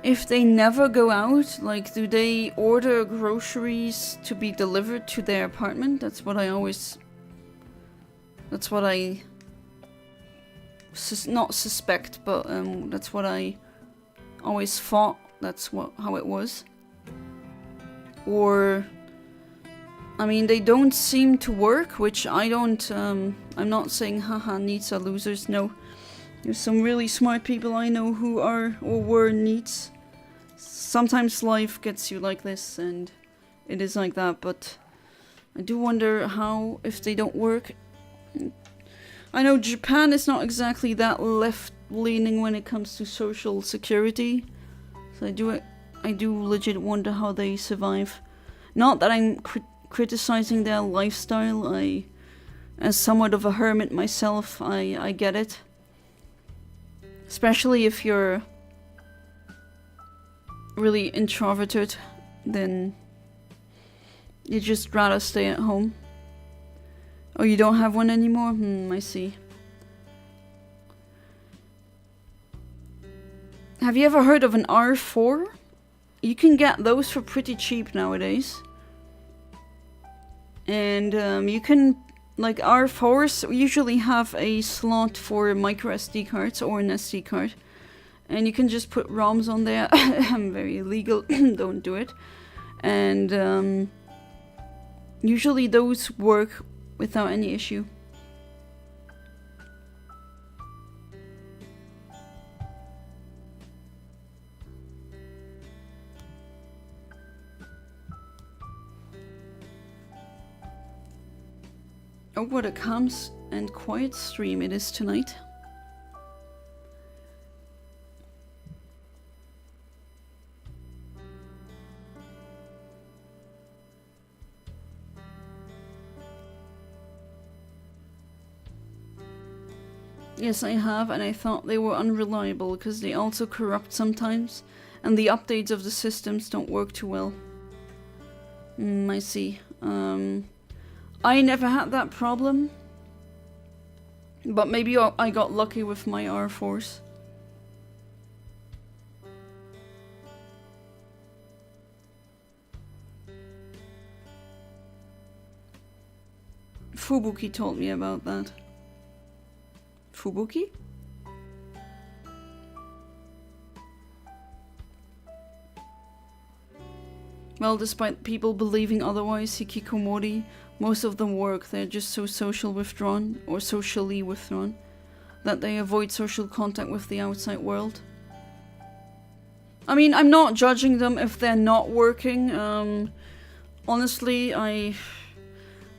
If they never go out, like do they order groceries to be delivered to their apartment? That's what I always... That's what I... not suspect, but that's what I always thought that's how it was. Or, I mean, they don't seem to work, which I don't, I'm not saying haha, neets are losers, no. There's some really smart people I know who are, or were neets. Sometimes life gets you like this, and it is like that, but I do wonder how, if they don't work, I know Japan is not exactly that left-leaning when it comes to social security. So I do legit wonder how they survive. Not that I'm criticizing their lifestyle. As somewhat of a hermit myself, I get it. Especially if you're really introverted, then you'd just rather stay at home. Oh, you don't have one anymore? I see. Have you ever heard of an R4? You can get those for pretty cheap nowadays. And you can, like, R4s usually have a slot for micro SD cards or an SD card. And you can just put ROMs on there. I'm very illegal, don't do it. And usually those work without any issue. Oh, what a calm and quiet stream it is tonight. Yes, I have, and I thought they were unreliable because they also corrupt sometimes, and the updates of the systems don't work too well. I see. I never had that problem, but maybe I got lucky with my R4s. Fubuki told me about that. Fubuki? Well, despite people believing otherwise, hikikomori, most of them work. They're just so social withdrawn, or socially withdrawn, that they avoid social contact with the outside world. I mean, I'm not judging them if they're not working. Honestly, I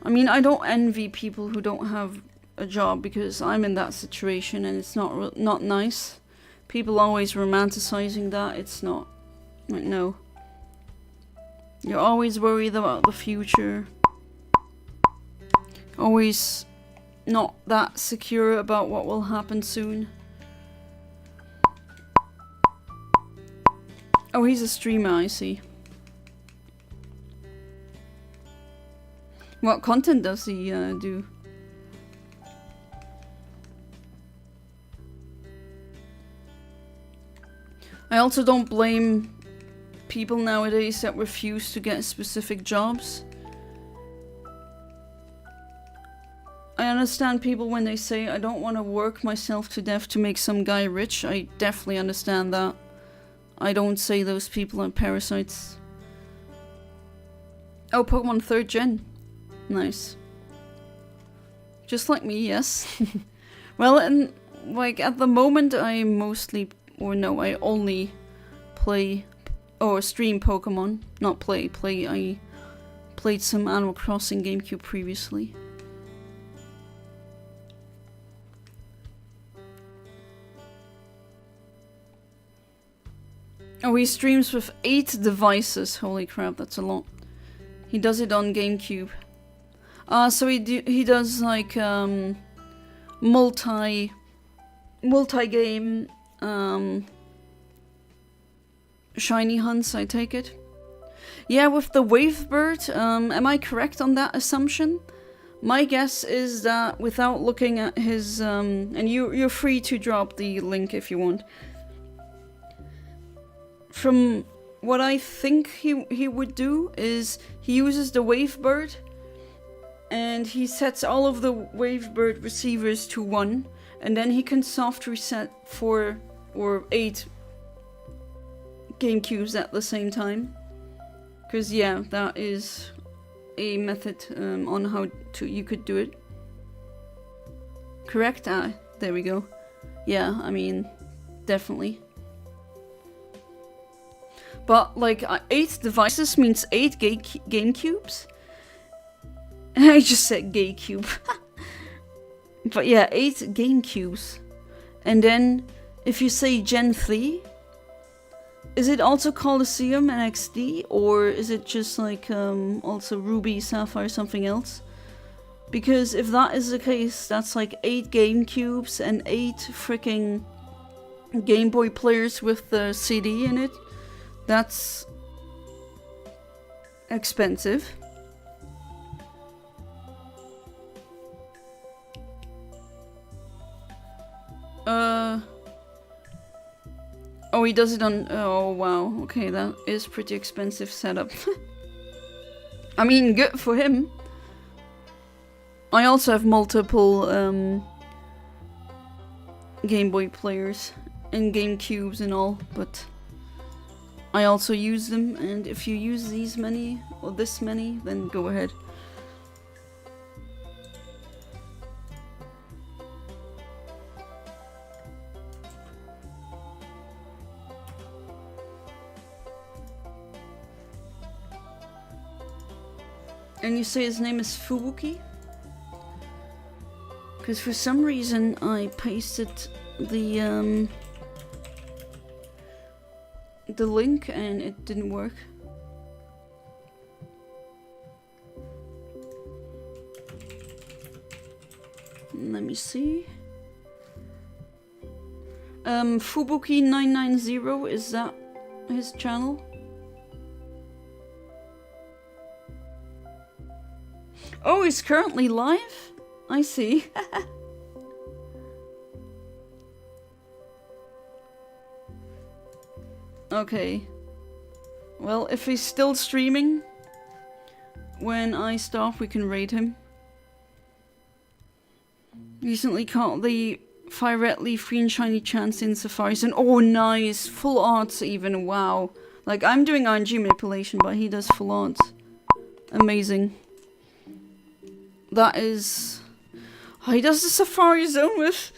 mean, I don't envy people who don't have a job because I'm in that situation and it's not nice. People always romanticizing that. It's not. Like, no. You're always worried about the future. Always not that secure about what will happen soon. Oh, he's a streamer, I see. What content does he do? I also don't blame people nowadays that refuse to get specific jobs. I understand people when they say, I don't want to work myself to death to make some guy rich. I definitely understand that. I don't say those people are parasites. Oh, Pokemon 3rd gen. Nice. Just like me, yes. Well, and like at the moment I mostly, or no, I only play or stream Pokemon. Not play. I played some Animal Crossing GameCube previously. Oh, he streams with 8 devices. Holy crap, that's a lot. He does it on GameCube. So he does like multi-game shiny hunts, I take it. Yeah, with the Wavebird, am I correct on that assumption? My guess is that without looking at his and you're free to drop the link if you want. From what I think he would do is he uses the Wavebird and he sets all of the Wavebird receivers to 1 and then he can soft reset 4 or 8 GameCubes at the same time. Because yeah, that is a method on how you could do it. Correct? Ah, there we go. Yeah, I mean, definitely. But like 8 devices means 8 GameCubes? I just said GameCube. But yeah, 8 GameCubes. And then, if you say Gen 3, is it also Colosseum and XD? Or is it just like also Ruby, Sapphire, something else? Because if that is the case, that's like 8 GameCubes and 8 freaking Game Boy players with the CD in it. That's expensive. Oh, he does it on... Oh, wow. Okay, that is pretty expensive setup. I mean, good for him. I also have multiple Game Boy players and GameCubes and all, but I also use them, and if you use these many, or this many, then go ahead. And you say his name is Fubuki? Because for some reason I pasted the link and it didn't work. Let me see. Fubuki990, is that his channel? Oh, he's currently live? I see. Okay. Well, if he's still streaming, when I stop, we can raid him. Recently caught the Firetly free and shiny chance in Safaris, and oh, nice! Full arts even, wow. Like, I'm doing RNG manipulation, but he does full arts. Amazing. That is... Oh, he does the Safari Zone with...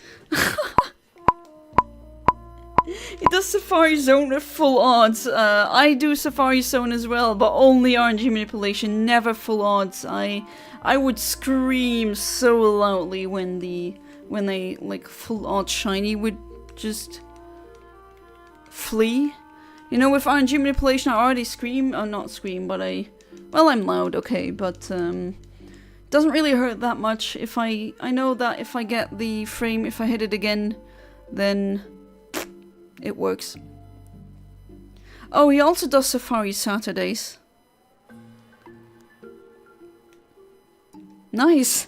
He does Safari Zone with full odds. I do Safari Zone as well, but only RNG manipulation, never full odds. I would scream so loudly when they like full odd shiny would just flee. You know, with RNG manipulation I already scream, or not scream, but I'm loud, okay, but doesn't really hurt that much. If I know that if I get the frame, if I hit it again, then it works. Oh, he also does Safari Saturdays. Nice.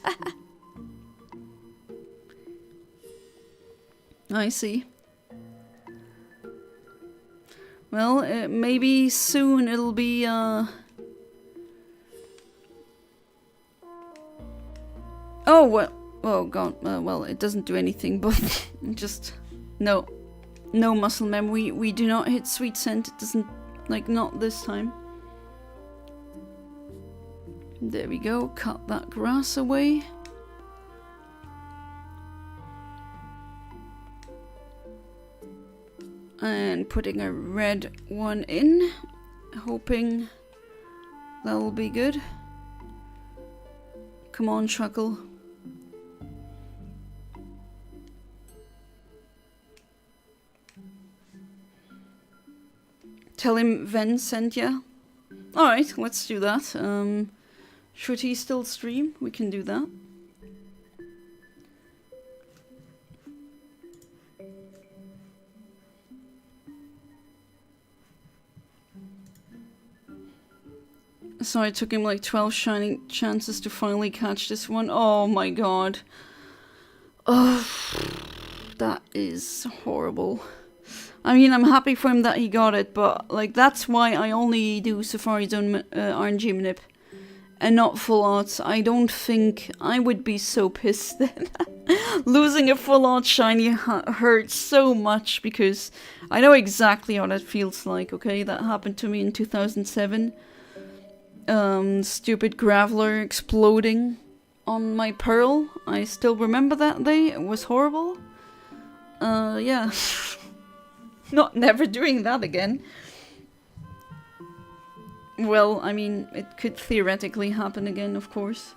I see. Well, maybe soon it'll be, Oh, well, oh god, well, it doesn't do anything, but just, no muscle memory. We do not hit sweet scent, it doesn't, like, not this time. There we go, cut that grass away. And putting a red one in, hoping that'll be good. Come on, Shuckle. Tell him Ven sent ya. Alright, let's do that. Should he still stream? We can do that. So it took him like 12 shiny chances to finally catch this one. Oh my god. Oh, that is horrible. I mean, I'm happy for him that he got it, but like that's why I only do Safari Zone RNG manip and not full arts. I don't think I would be so pissed then. Losing a full art shiny hurts so much because I know exactly how that feels like, okay? That happened to me in 2007. Stupid Graveler exploding on my Pearl. I still remember that day. It was horrible. Yeah. Never doing that again. Well, I mean, it could theoretically happen again, of course.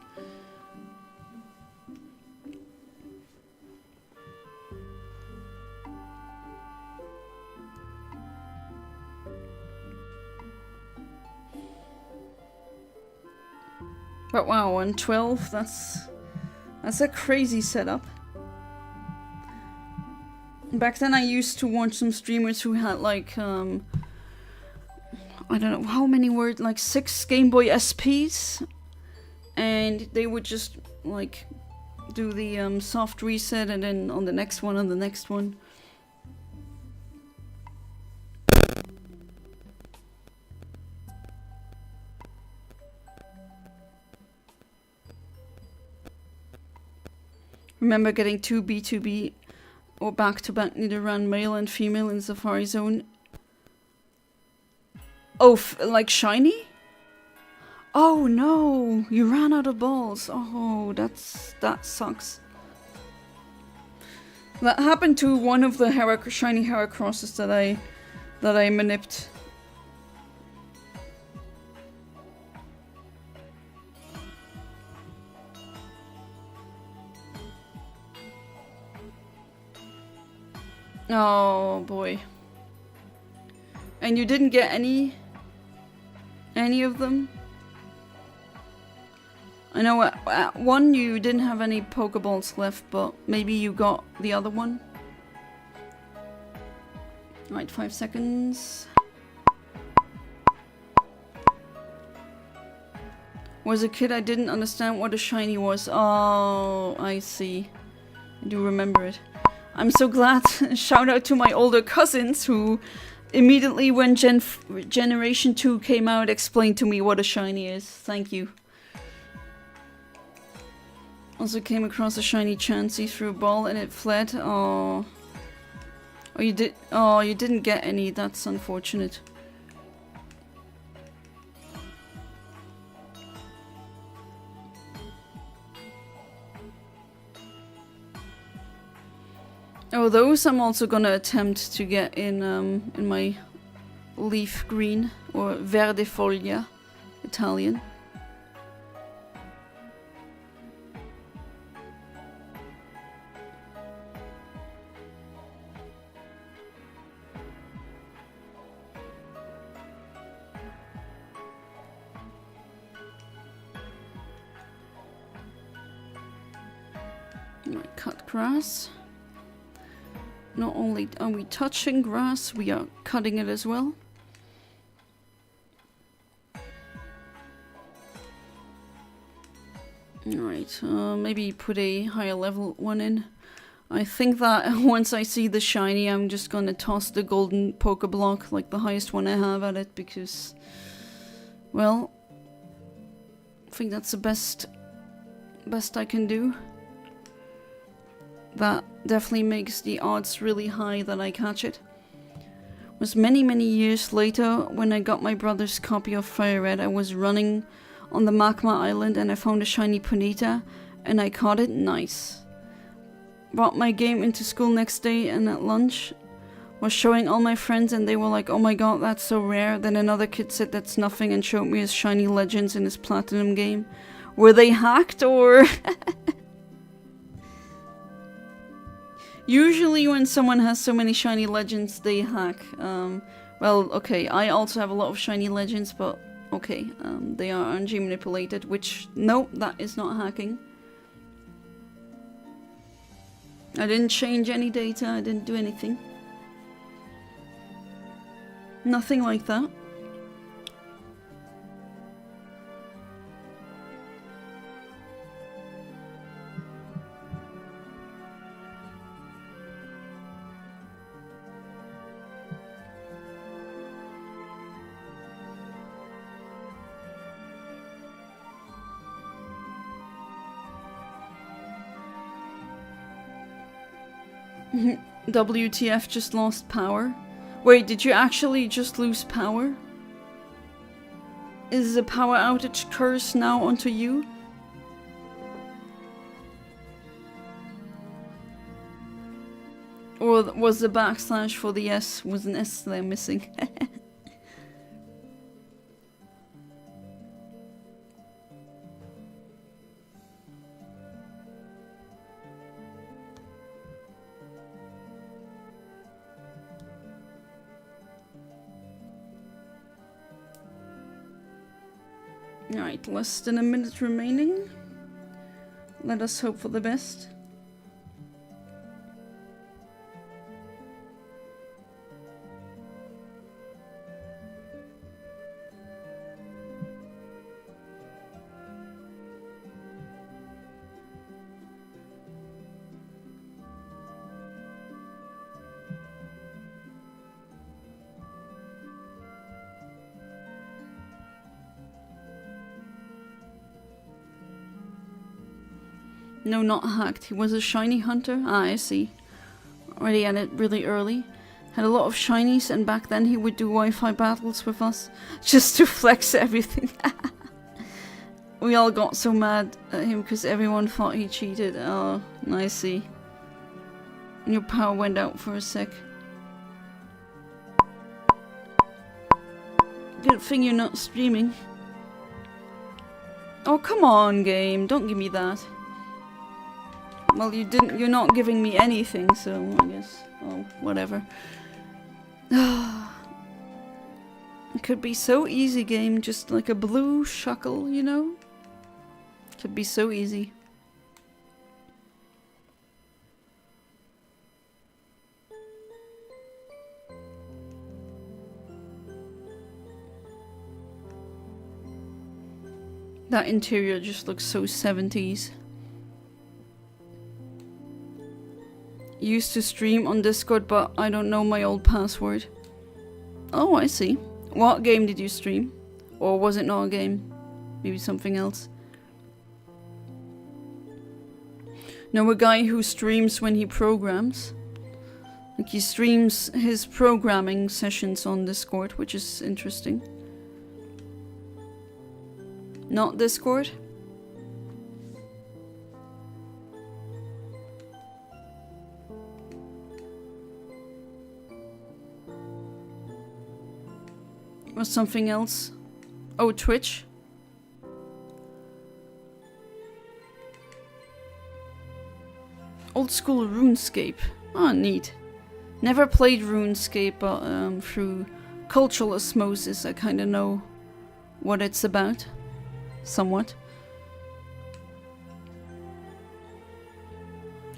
But wow, on 12, that's a crazy setup. Back then I used to watch some streamers who had like, I don't know how many were, like 6 Game Boy SPs. And they would just like do the soft reset and then on the next one, on the next one. Remember getting 2 B2B or back-to-back Nidoran male and female in Safari Zone. Oh, like shiny? Oh no, you ran out of balls. Oh, that sucks. That happened to one of the shiny Heracrosses that I manipped. Oh boy. And you didn't get any of them? I know at one you didn't have any Pokeballs left, but maybe you got the other one. Alright, 5 seconds. Was a kid, I didn't understand what a shiny was. Oh, I see. I do remember it. I'm so glad. Shout out to my older cousins who immediately when Generation 2 came out explained to me what a shiny is. Thank you. Also came across a shiny Chansey, threw a ball and it fled. Oh. Oh, you did. Oh, you didn't get any. That's unfortunate. Oh, those I'm also gonna attempt to get in my leaf green or verde foglia, Italian. Right, cut grass. Not only are we touching grass, we are cutting it as well. Alright, maybe put a higher level one in. I think that once I see the shiny, I'm just gonna toss the golden Pokeblock, like the highest one I have at it, because, well, I think that's the best I can do. That definitely makes the odds really high that I catch it. It was many years later when I got my brother's copy of Fire Red. I was running on the Magma Island and I found a shiny Ponyta and I caught it. Nice. Brought my game into school next day and at lunch was showing all my friends and they were like, oh my god, that's so rare. Then another kid said that's nothing and showed me his shiny legends in his platinum game. Were they hacked or... Usually when someone has so many shiny legends, they hack. Well, okay, I also have a lot of shiny legends, but okay, they are RNG manipulated, which, no, that is not hacking. I didn't change any data, I didn't do anything. Nothing like that. WTF just lost power? Wait, did you actually just lose power? Is the power outage curse now onto you? Or was the backslash for the S, was an S there missing? Alright, less than a minute remaining. Let us hope for the best. No, not hacked. He was a shiny hunter. Ah, I see. Already had it really early. Had a lot of shinies, and back then he would do Wi-Fi battles with us. Just to flex everything. We all got so mad at him because everyone thought he cheated. Oh, I see. Your power went out for a sec. Good thing you're not streaming. Oh, come on, game. Don't give me that. Well, you're not giving me anything, so I guess, oh, whatever. It could be so easy, game, just like a blue Shuckle, you know? Could be so easy. That interior just looks so 70s. Used to stream on Discord, but I don't know my old password. Oh, I see. What game did you stream? Or was it not a game? Maybe something else. Know a guy who streams when he programs. Like, he streams his programming sessions on Discord, which is interesting. Not Discord? Was something else? Oh, Twitch? Old school RuneScape. Ah, neat. Never played RuneScape, but through cultural osmosis I kinda know what it's about. Somewhat.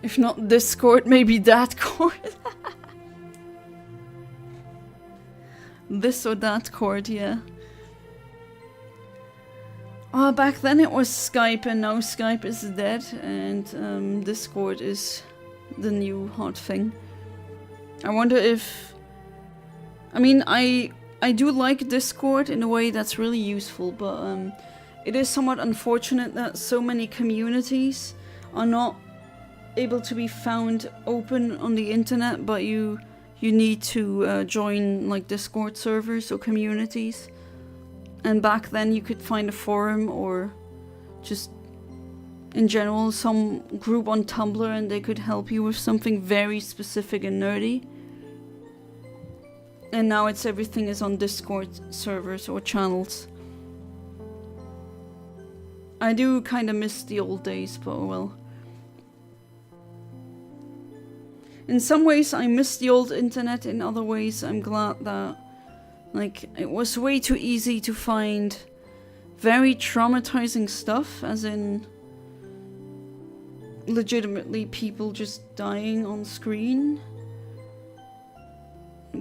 If not Discord, maybe that chord. This or that chord, yeah. Back then it was Skype, and now Skype is dead, and Discord is the new hot thing. I wonder if... I mean, I do like Discord in a way that's really useful, but it is somewhat unfortunate that so many communities are not able to be found open on the internet, but you need to join like Discord servers or communities. And back then you could find a forum or just in general some group on Tumblr and they could help you with something very specific and nerdy. And now everything is on Discord servers or channels. I do kind of miss the old days, but well. In some ways I miss the old internet, in other ways I'm glad that like it was way too easy to find very traumatizing stuff, as in legitimately people just dying on screen.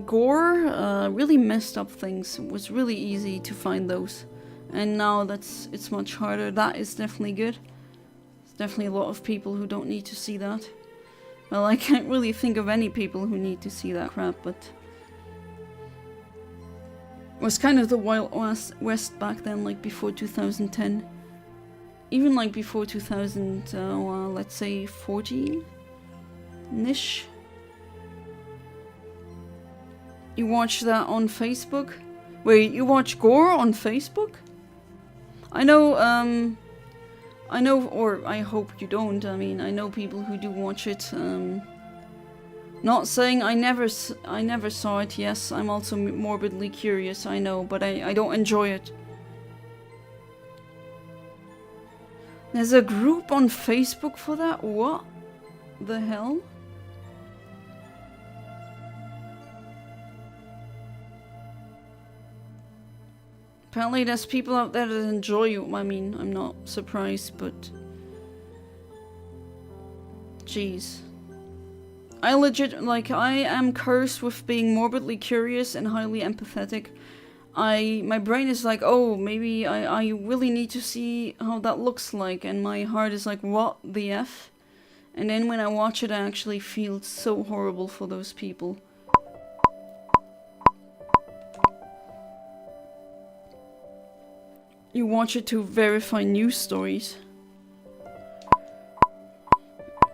Gore, really messed up things. It was really easy to find those. And now it's much harder. That is definitely good. There's definitely a lot of people who don't need to see that. Well, I can't really think of any people who need to see that crap, but... It was kind of the Wild West back then, like before 2010. Even like before 2000, let's say 14-ish. You watch that on Facebook? Wait, you watch gore on Facebook? I know, or I hope you don't. I mean, I know people who do watch it. Not saying I never saw it. Yes, I'm also morbidly curious, I know, but I don't enjoy it. There's a group on Facebook for that? What the hell? Apparently there's people out there that enjoy it. I mean, I'm not surprised, but... Jeez. I am cursed with being morbidly curious and highly empathetic. My brain is like, oh, maybe I really need to see how that looks like, and my heart is like, what the F? And then when I watch it, I actually feel so horrible for those people. You watch it to verify news stories.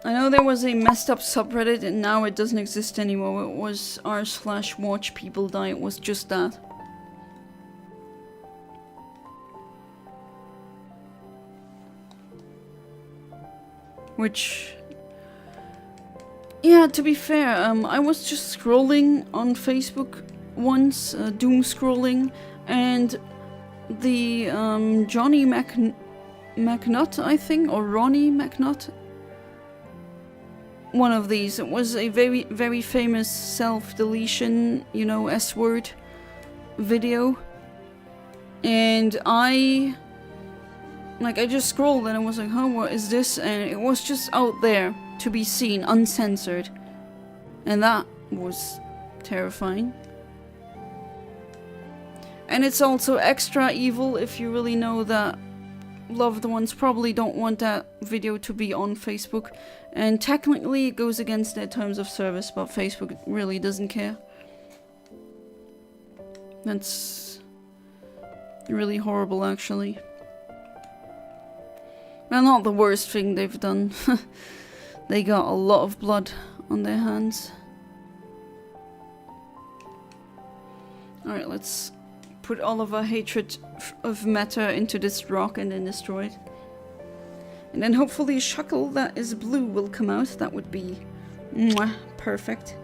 I know there was a messed up subreddit and now it doesn't exist anymore. It was r/watch people die. It was just that. Which... Yeah, to be fair, I was just scrolling on Facebook once, doom scrolling, and the Johnny McNutt, I think, or Ronnie McNutt, one of these. It was a very, very famous self-deletion, you know, S-word video. And I just scrolled and I was like, huh, what is this? And it was just out there to be seen, uncensored. And that was terrifying. And it's also extra evil if you really know that loved ones probably don't want that video to be on Facebook. And technically it goes against their terms of service, but Facebook really doesn't care. That's really horrible, actually. Well, not the worst thing they've done. They got a lot of blood on their hands. Alright, let's put all of our hatred of Meta into this rock and then destroy it. And then hopefully a Shuckle that is blue will come out. That would be mwah, perfect.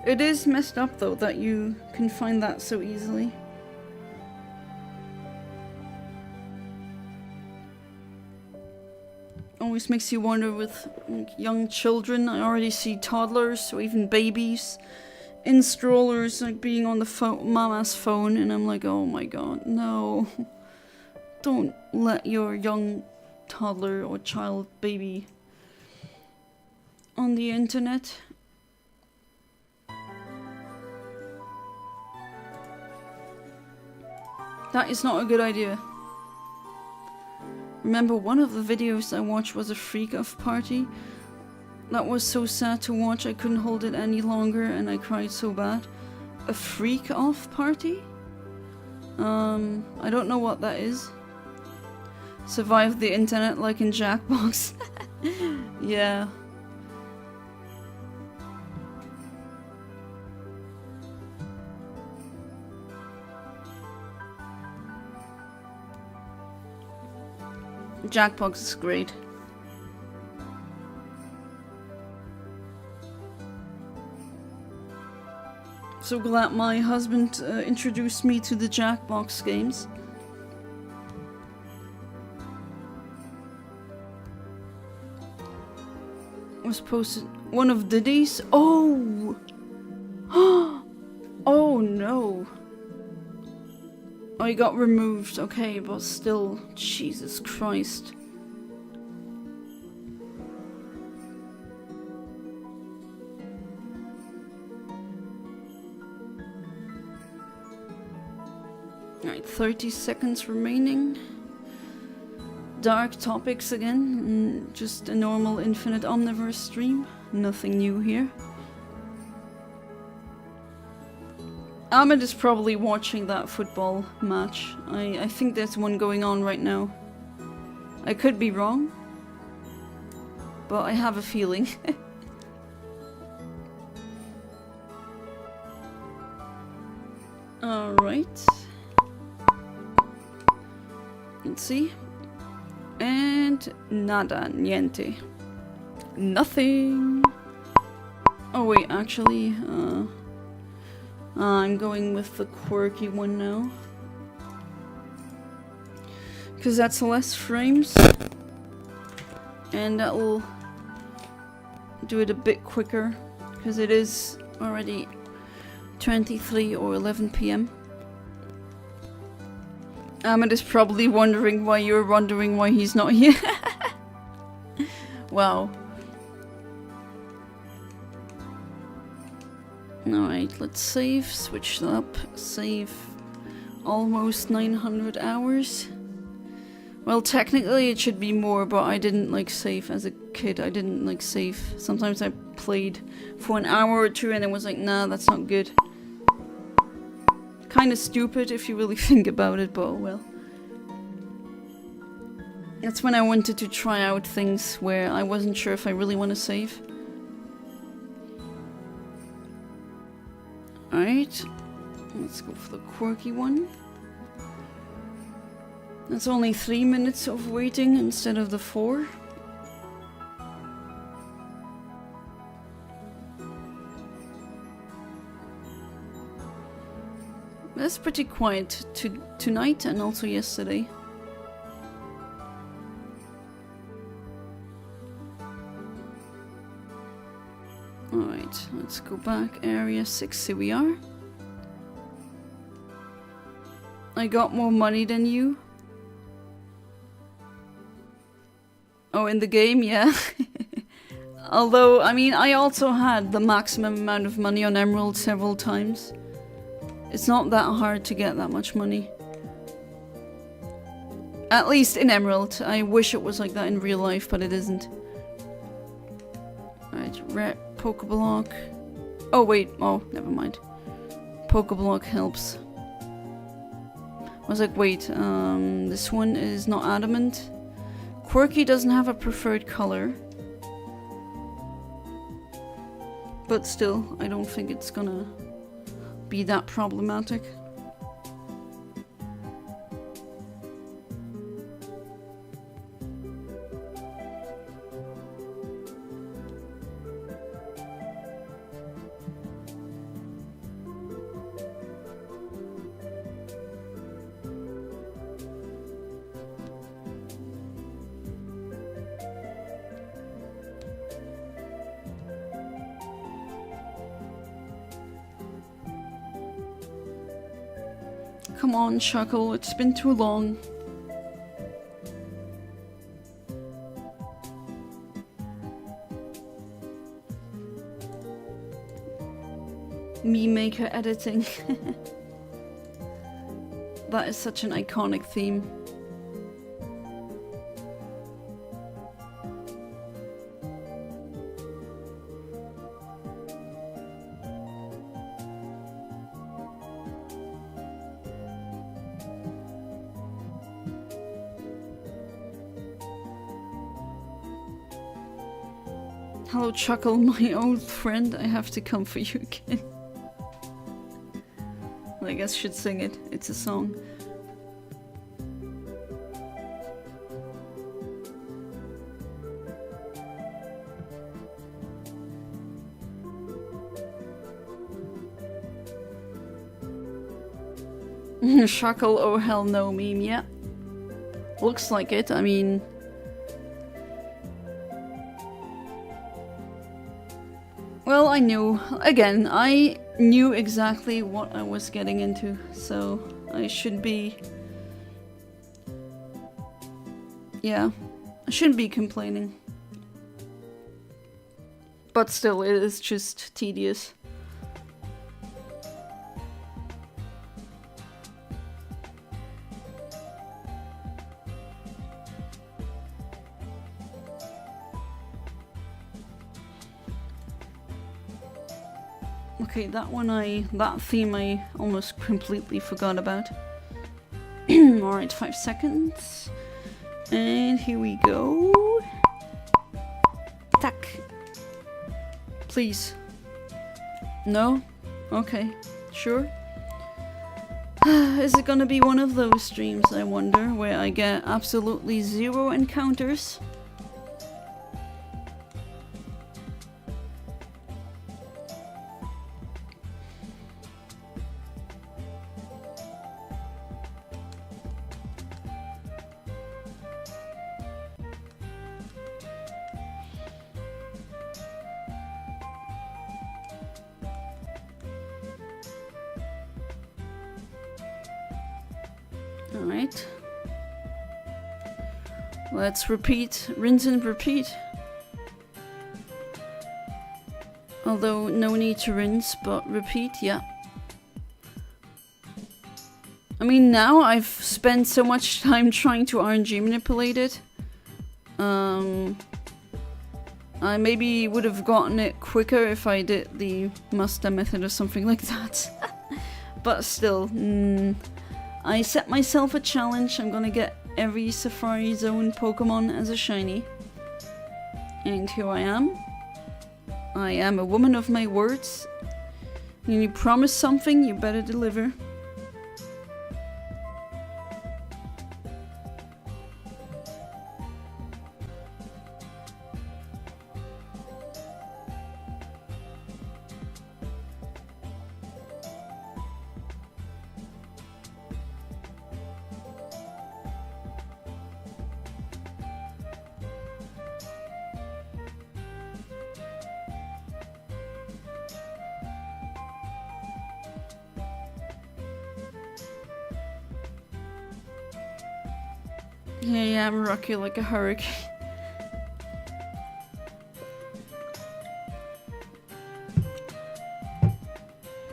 It is messed up though that you can find that so easily. Always makes you wonder with young children. I already see toddlers or even babies in strollers like being on the mama's phone, and I'm like, oh my god, no. Don't let your young toddler or child baby on the internet. That is not a good idea. Remember, one of the videos I watched was a freak-off party. That was so sad to watch, I couldn't hold it any longer and I cried so bad. A freak-off party? I don't know what that is. Survive the internet like in Jackbox. Yeah. Jackbox is great. So glad my husband introduced me to the Jackbox games. Was posted one of Diddy's. Oh! Oh no! Oh, he got removed. Okay, but still, Jesus Christ. Alright, 30 seconds remaining. Dark topics again. Just a normal Infinite Omniverse stream. Nothing new here. Ahmed is probably watching that football match. I think there's one going on right now. I could be wrong, but I have a feeling. Alright. Let's see. And Alright, nada, niente. Nothing! Oh wait, actually, I'm going with the quirky one now. Because that's less frames. And that will do it a bit quicker. Because it is already 23 or 11 PM. Ahmed is probably wondering why you're wondering why he's not here. Wow. Alright, let's save, switch it up, save almost 900 hours. Well, technically it should be more, but I didn't like save as a kid. I didn't like save. Sometimes I played for an hour or two and then was like, nah, that's not good. Kinda stupid if you really think about it, but oh well. That's when I wanted to try out things where I wasn't sure if I really want to save. Alright, let's go for the quirky one. That's only 3 minutes of waiting instead of the 4. That's pretty quiet tonight and also yesterday. Alright, let's go back. Area 6, here we are. I got more money than you. Oh, in the game, yeah. Although, I mean, I also had the maximum amount of money on Emerald several times. It's not that hard to get that much money. At least in Emerald. I wish it was like that in real life, but it isn't. Alright, red Pokeblock. Oh wait, oh, never mind. Pokeblock helps. I was like, wait, this one is not adamant. Quirky doesn't have a preferred color. But still, I don't think it's gonna be that problematic. Come on, Shuckle, it's been too long. Me maker editing. That is such an iconic theme. Hello, Chuckle, my old friend. I have to come for you again. Well, I guess I should sing it. It's a song. Shuckle, oh hell no meme, yeah. Looks like it, I mean... Well, I knew. Again, I knew exactly what I was getting into, so I should be... Yeah, I shouldn't be complaining. But still, it is just tedious. Okay, that theme I almost completely forgot about. Alright, 5 seconds. And here we go. Attack. Please. No? Okay, sure. Is it gonna be one of those streams, I wonder, where I get absolutely 0 encounters? Alright. Let's repeat, rinse and repeat. Although no need to rinse, but repeat, yeah. I mean, now I've spent so much time trying to RNG manipulate it. I maybe would have gotten it quicker if I did the master method or something like that. But still, I set myself a challenge. I'm gonna get every Safari Zone Pokemon as a shiny. And here I am. I am a woman of my words. When you promise something, you better deliver. Yeah, I'm rock you like a hurricane.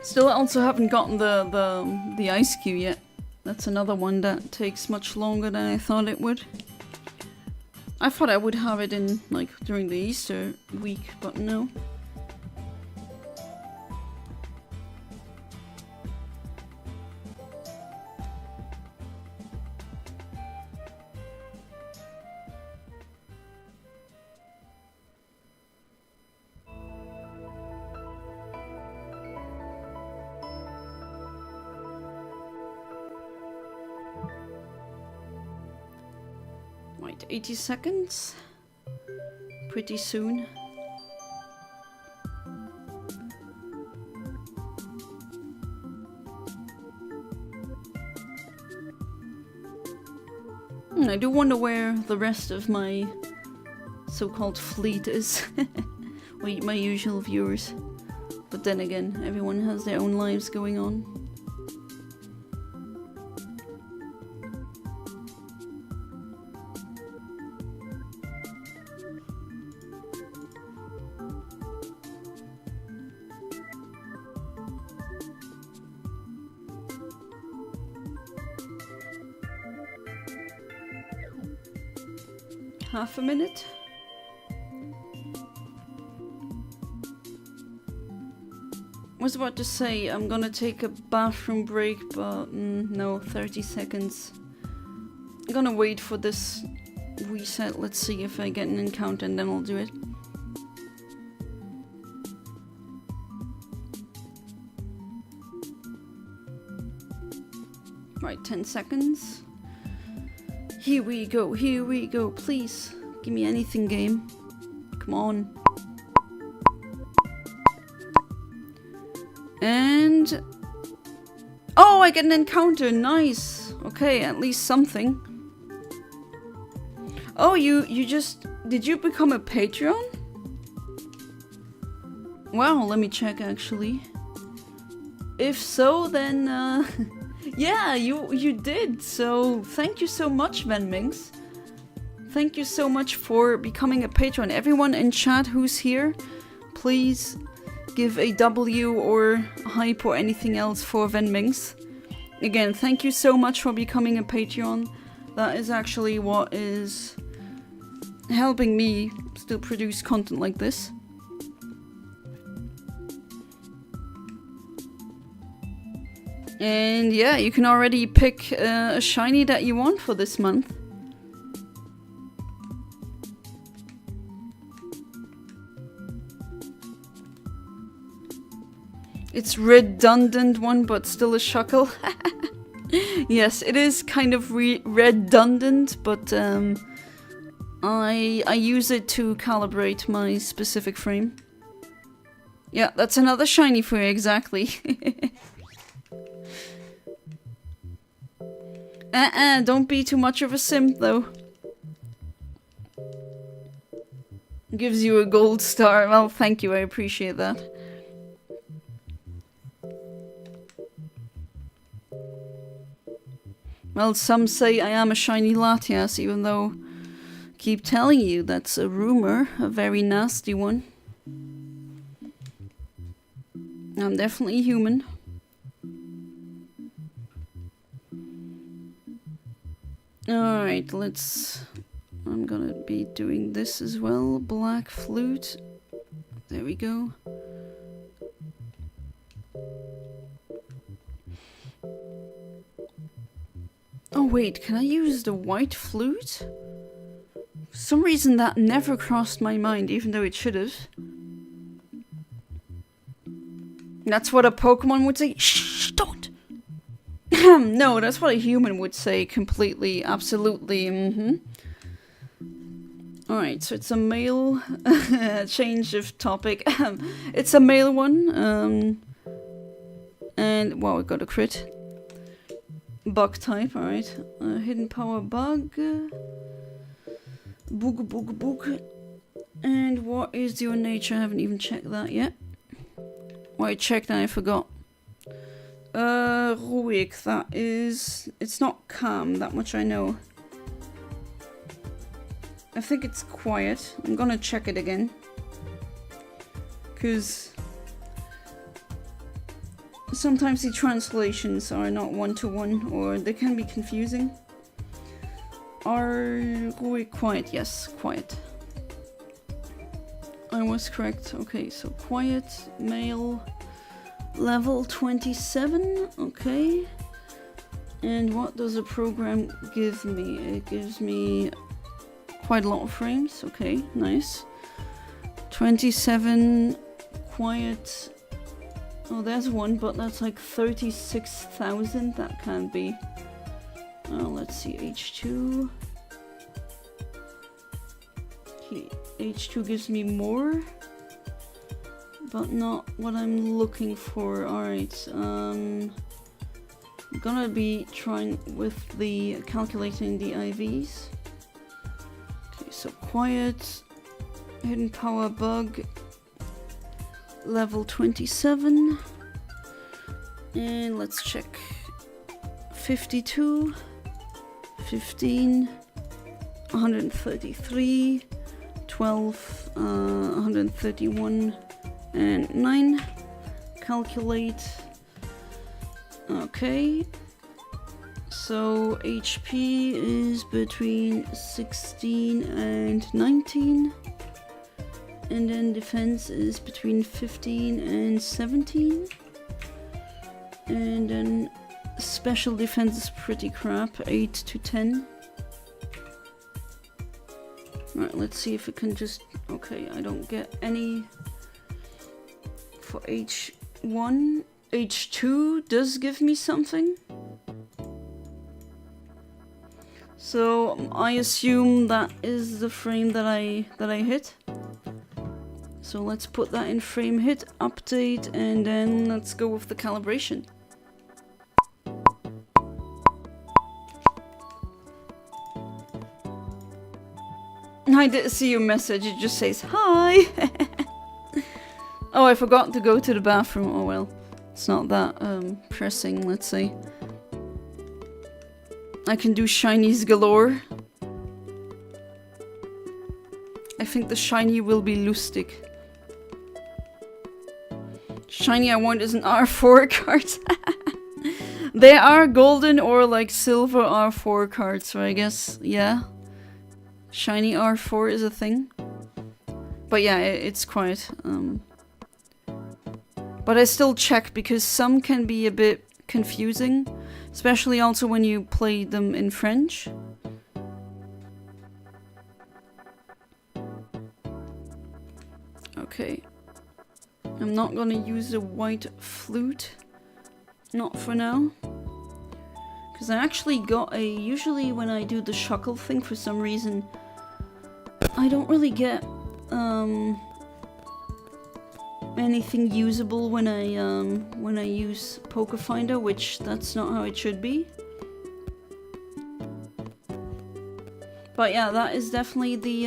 Still also haven't gotten the ice cube yet. That's another one that takes much longer than I thought it would. I thought I would have it in like during the Easter week, but no. Right, 80 seconds. Pretty soon. I do wonder where the rest of my so-called fleet is. My usual viewers. But then again, everyone has their own lives going on. Half a minute. I was about to say I'm gonna take a bathroom break, but no, 30 seconds. I'm gonna wait for this reset. Let's see if I get an encounter and then I'll do it. Right, 10 seconds. Here we go, please. Give me anything, game. Come on. And... oh, I get an encounter, nice. Okay, at least something. Oh, you just... did you become a Patreon? Wow, let me check actually. If so, then yeah, you did. So thank you so much, Venmings. Thank you so much for becoming a patron. Everyone in chat who's here, please give a W or hype or anything else for Venmings. Again, thank you so much for becoming a Patreon. That is actually what is helping me still produce content like this. And yeah, you can already pick a shiny that you want for this month. It's redundant one, but still a Shuckle. Yes, it is kind of redundant, but I use it to calibrate my specific frame. Yeah, that's another shiny for you, exactly. Don't be too much of a simp, though. Gives you a gold star. Well, thank you, I appreciate that. Well, some say I am a shiny Latias, even though I keep telling you that's a rumor, a very nasty one. I'm definitely human. Alright, let's... I'm gonna be doing this as well. Black flute. There we go. Oh wait, can I use the white flute? For some reason that never crossed my mind, even though it should have. That's what a Pokemon would say. Shh, don't! No, that's what a human would say completely, absolutely, Alright, so it's a male, change of topic. It's a male one, and, wow, we got a crit. Bug type, alright. Hidden power bug. Boog. And what is your nature? I haven't even checked that yet. Well, I checked and I forgot. Ruhig, that is... It's not calm, that much I know. I think it's quiet. I'm gonna check it again. Because... sometimes the translations are not one-to-one, or they can be confusing. Are ruhig quiet? Yes, quiet. I was correct. Okay, so quiet, male, level 27, okay. And what does the program give me? It gives me quite a lot of frames, okay, nice. 27, quiet. Oh, there's one, but that's like 36,000, that can't be. Let's see, H2. Okay, H2 gives me more, but not what I'm looking for. Alright, I'm gonna be trying with the calculating the IVs. Okay, so quiet, hidden power bug, level 27, and let's check. 52, 15, 133, 12, 131, and 9. Calculate. Okay. So HP is between 16 and 19. And then defense is between 15 and 17. And then special defense is pretty crap, 8 to 10. Alright, let's see if it can just... Okay, I don't get any for H1. H2 does give me something. So I assume that is the frame that I hit. So let's put that in frame hit, update, and then let's go with the calibration. I did see your message, it just says hi. Oh, I forgot to go to the bathroom. Oh well, it's not that pressing, let's say. I can do shinies galore. I think the shiny will be Lustig. Shiny I want is an R4 card. They are golden or like silver R4 cards, so I guess, yeah. Shiny R4 is a thing. But yeah, it's quiet. But I still check because some can be a bit confusing. Especially also when you play them in French. Okay. I'm not gonna use the white flute. Not for now. Because I actually got a... Usually when I do the Shuckle thing, for some reason, I don't really get anything usable when I use Pokéfinder, which that's not how it should be. But yeah, that is definitely the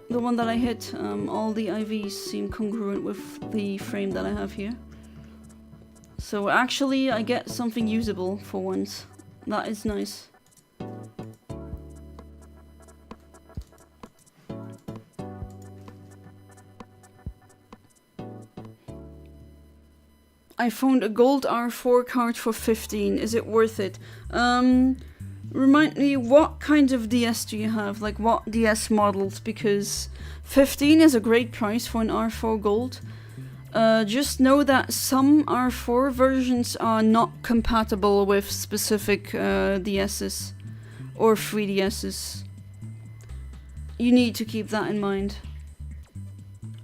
one that I hit. All the IVs seem congruent with the frame that I have here. So actually I get something usable for once. That is nice. I found a gold R4 card for 15. Is it worth it? Remind me, what kind of DS do you have? Like, what DS models? Because 15 is a great price for an R4 gold. Just know that some R4 versions are not compatible with specific DSs or 3DSs. You need to keep that in mind.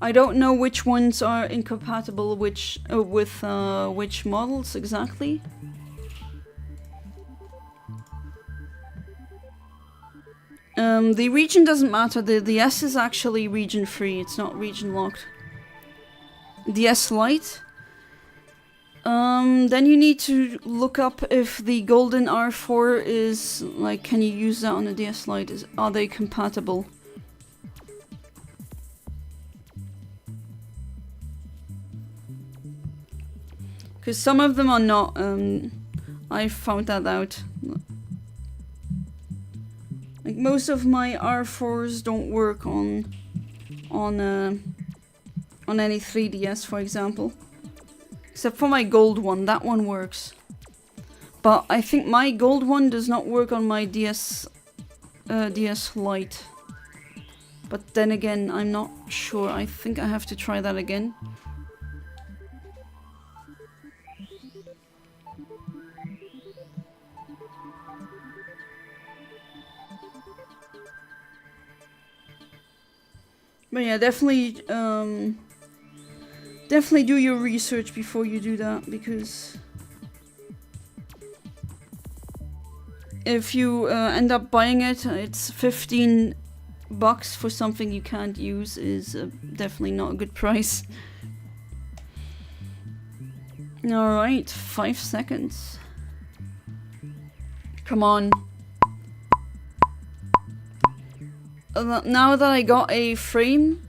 I don't know which ones are incompatible with which models exactly. The region doesn't matter. The S is actually region free. It's not region locked. The S Lite. Then you need to look up if the golden R4 is like, can you use that on a DS Lite? Are they compatible? Because some of them are not. I found that out. Like, most of my R4s don't work on any 3DS, for example. Except for my gold one, that one works. But I think my gold one does not work on my DS Lite. But then again, I'm not sure. I think I have to try that again. But yeah, definitely do your research before you do that, because if you end up buying it, it's 15 bucks for something you can't use is definitely not a good price. Alright, 5 seconds. Come on. Now that I got a frame,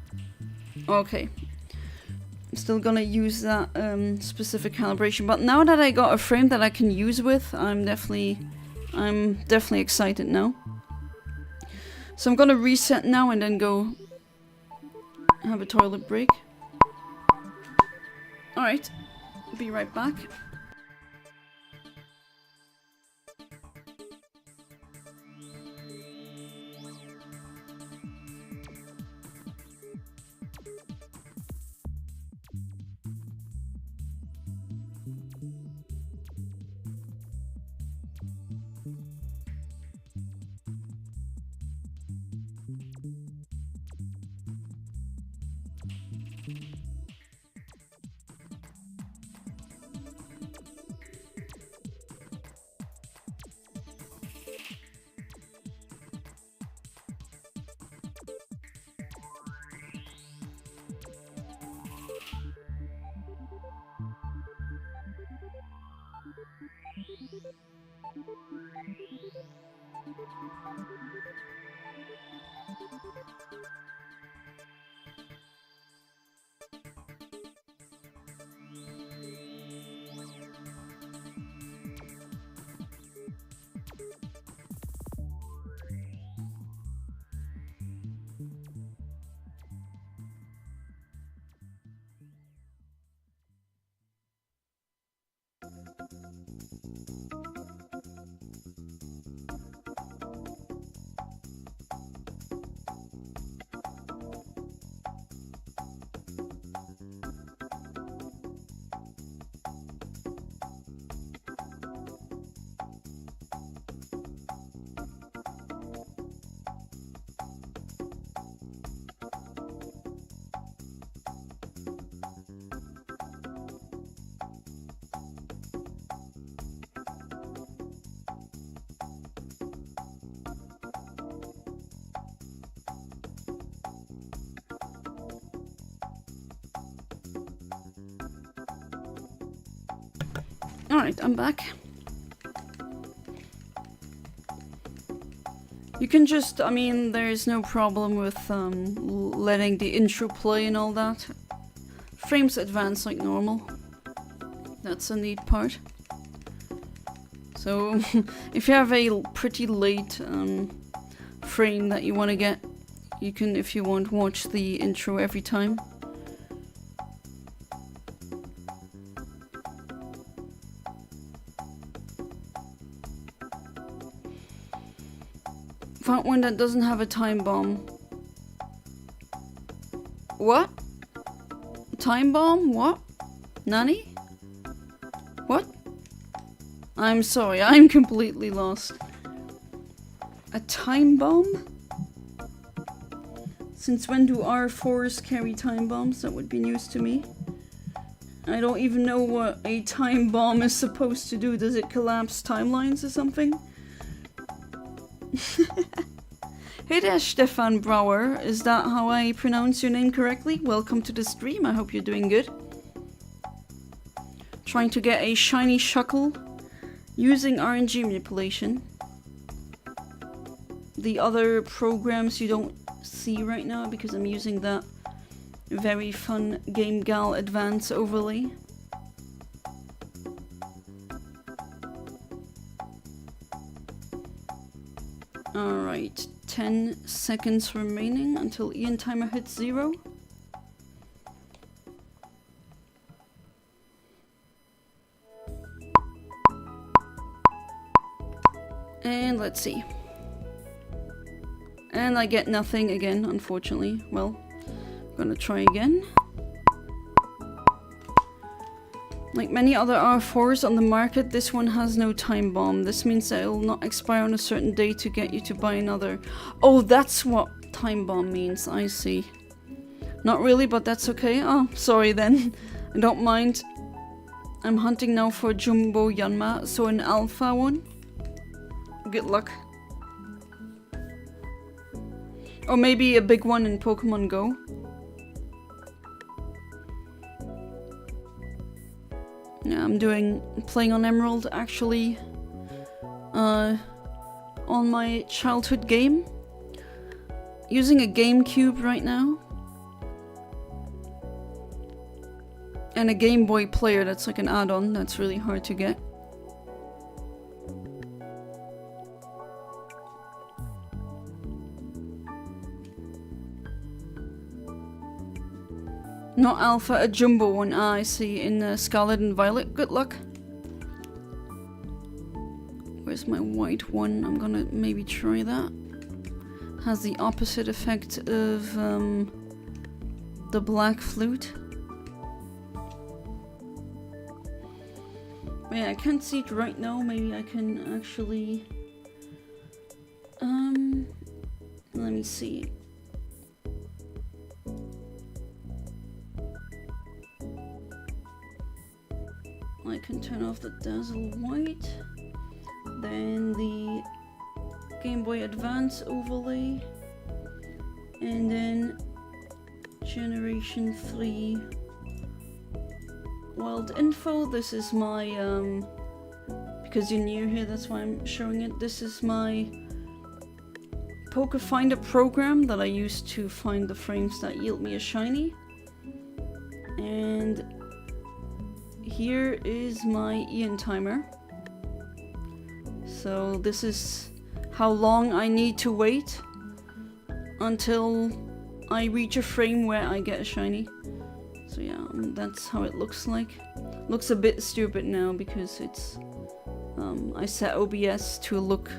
okay, I'm still gonna use that specific calibration, but now that I got a frame that I can use with, I'm definitely excited now. So I'm gonna reset now and then go have a toilet break. Alright, be right back. Alright, I'm back. You can just, I mean, there's no problem with letting the intro play and all that. Frames advance like normal. That's a neat part. So, if you have a pretty late frame that you want to get, you can, if you want, watch the intro every time. Found one that doesn't have a time bomb. What? Time bomb? What? Nani? What? I'm sorry, I'm completely lost. A time bomb? Since when do R4s carry time bombs? That would be news to me. I don't even know what a time bomb is supposed to do. Does it collapse timelines or something? Hey there, Stefan Brauer. Is that how I pronounce your name correctly? Welcome to the stream. I hope you're doing good. Trying to get a Shiny Shuckle using RNG manipulation. The other programs you don't see right now because I'm using that very fun Game Gal Advance overlay. Alright, 10 seconds remaining until Eontimer hits 0. And let's see. And I get nothing again, unfortunately. Well, I'm gonna try again. Like many other R4s on the market, this one has no time bomb. This means that it will not expire on a certain day to get you to buy another. Oh, that's what time bomb means. I see. Not really, but that's okay. Oh, sorry then. I don't mind. I'm hunting now for Jumbo Yanma, so an alpha one. Good luck. Or maybe a big one in Pokemon Go. Yeah, I'm playing on Emerald actually on my childhood game. Using a GameCube right now. And a Game Boy player that's like an add-on that's really hard to get. Not alpha, a jumbo one. Ah, I see. In Scarlet and Violet. Good luck. Where's my white one? I'm gonna maybe try that. Has the opposite effect of the black flute. But yeah, I can't see it right now. Maybe I can actually... let me see. I can turn off the Dazzle white, then the Game Boy Advance overlay, and then Generation 3 Wild Info. This is my, because you're new here, that's why I'm showing it. This is my Pokéfinder program that I use to find the frames that yield me a shiny. And here is my Eontimer. So this is how long I need to wait until I reach a frame where I get a shiny. So yeah, that's how it looks like. Looks a bit stupid now because it's I set OBS to look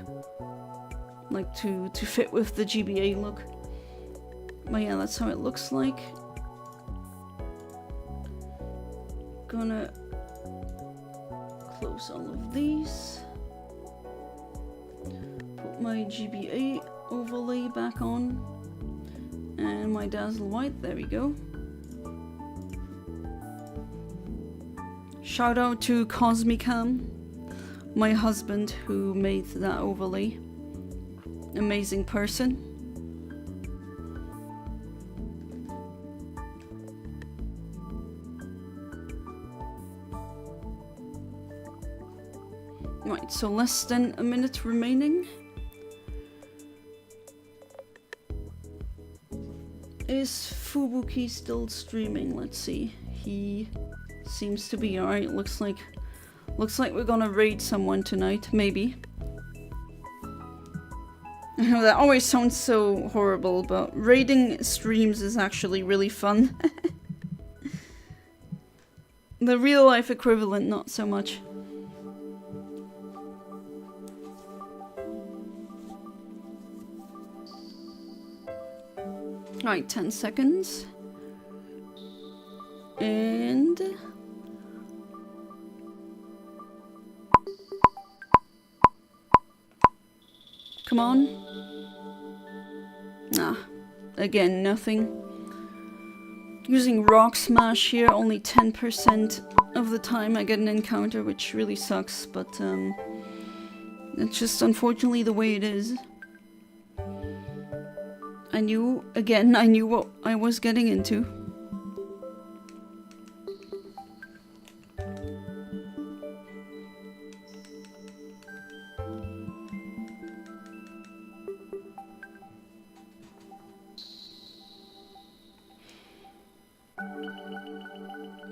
like to fit with the GBA look. But yeah, that's how it looks like. Gonna close all of these. Put my GBA overlay back on. And my Dazzle white, there we go. Shout out to Cosmicam, my husband who made that overlay. Amazing person. Right, so less than a minute remaining. Is Fubuki still streaming? Let's see. He seems to be. Alright, looks like we're gonna raid someone tonight, maybe. I know that always sounds so horrible, but raiding streams is actually really fun. The real life equivalent, not so much. Alright, 10 seconds. And... come on. Nah. Again, nothing. Using Rock Smash here, only 10% of the time I get an encounter, which really sucks, but it's just unfortunately the way it is. I knew what I was getting into.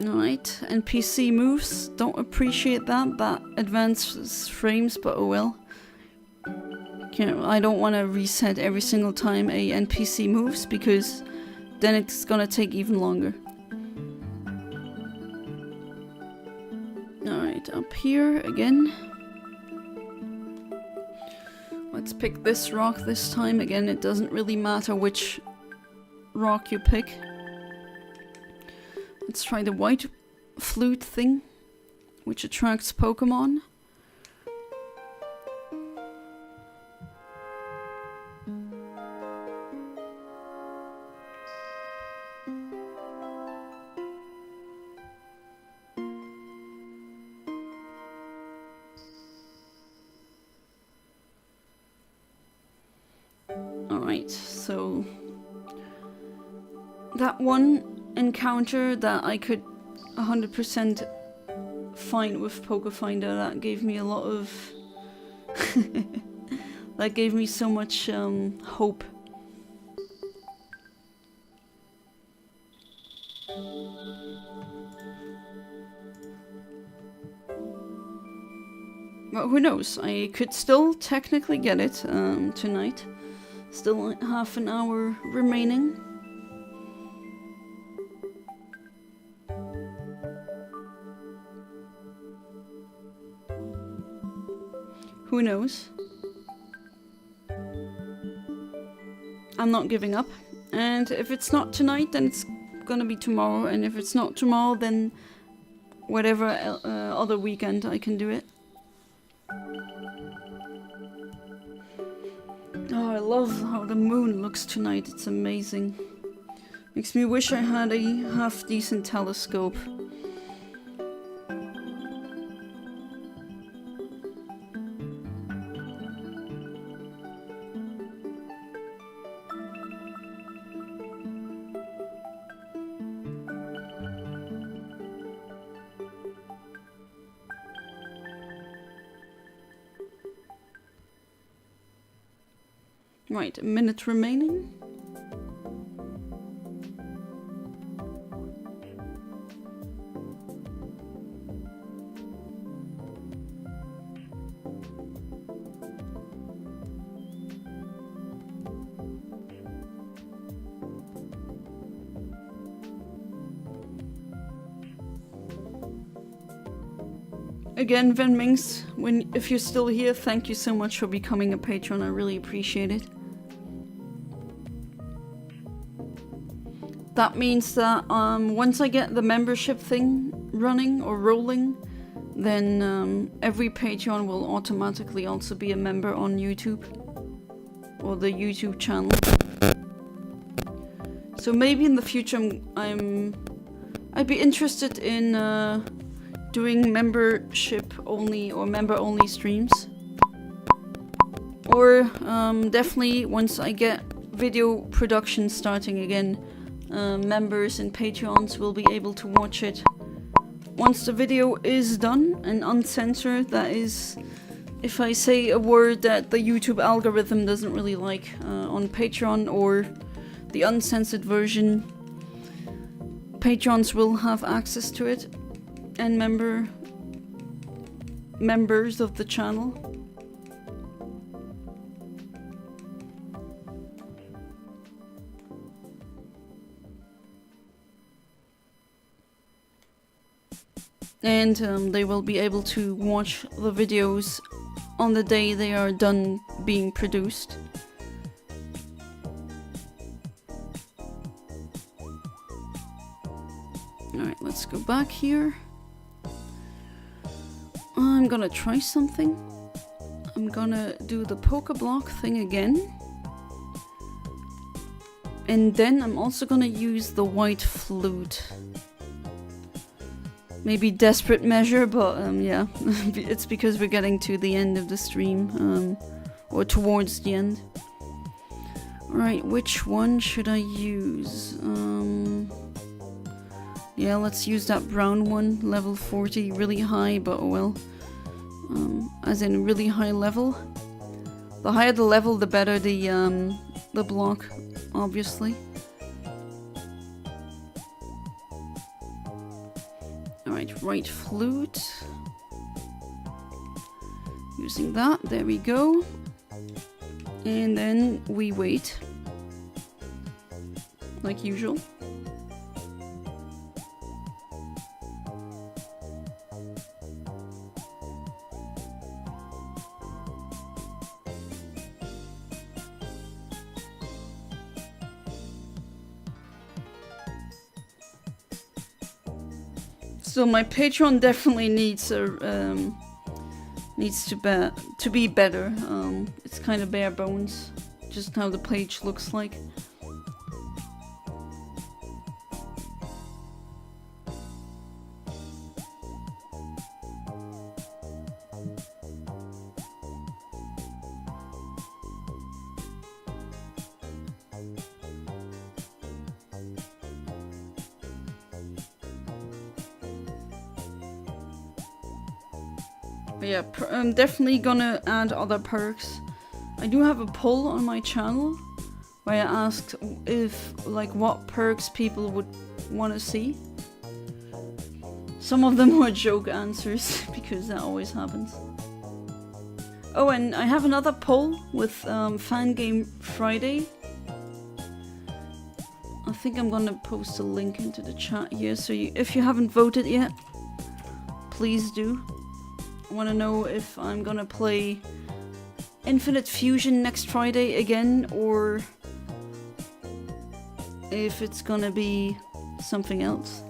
Alright, NPC moves. Don't appreciate that advances frames, but oh well. I don't want to reset every single time a NPC moves, because then it's gonna take even longer. Alright, up here again. Let's pick this rock this time. Again, it doesn't really matter which rock you pick. Let's try the white flute thing, which attracts Pokémon. Alright, so that one encounter that I could 100% find with Pokéfinder, that gave me a lot of that gave me so much hope. Well, who knows? I could still technically get it tonight. Still half an hour remaining. Who knows? I'm not giving up. And if it's not tonight, then it's gonna be tomorrow. And if it's not tomorrow, then whatever other weekend I can do it. Oh, I love how the moon looks tonight. It's amazing. Makes me wish I had a half-decent telescope. Right, a minute remaining. Again, Venmings, if you're still here, thank you so much for becoming a patron. I really appreciate it. That means that once I get the membership thing running or rolling, then every Patreon will automatically also be a member on YouTube or the YouTube channel. So maybe in the future I'd be interested in doing membership only or member only streams, or definitely once I get video production starting again, members and Patreons will be able to watch it once the video is done and uncensored, that is, if I say a word that the YouTube algorithm doesn't really like on Patreon or the uncensored version, patrons will have access to it, and members of the channel. And they will be able to watch the videos on the day they are done being produced. Alright, let's go back here. I'm gonna try something. I'm gonna do the Pokeblock thing again. And then I'm also gonna use the white flute. Maybe desperate measure, but yeah, it's because we're getting to the end of the stream, or towards the end. Alright, which one should I use? Yeah, let's use that brown one, level 40, really high, but oh well. As in really high level. The higher the level, the better the block, obviously. Alright, right flute. Using that, there we go. And then we wait. Like usual. So my Patreon definitely needs a to be better. It's kind of bare bones, just how the page looks like. But yeah, I'm definitely gonna add other perks. I do have a poll on my channel where I asked if, like, what perks people would want to see. Some of them were joke answers, because that always happens. Oh, and I have another poll with Fangame Friday. I think I'm gonna post a link into the chat here, so if you haven't voted yet, please do. I want to know if I'm gonna play Infinite Fusion next Friday again, or if it's gonna be something else.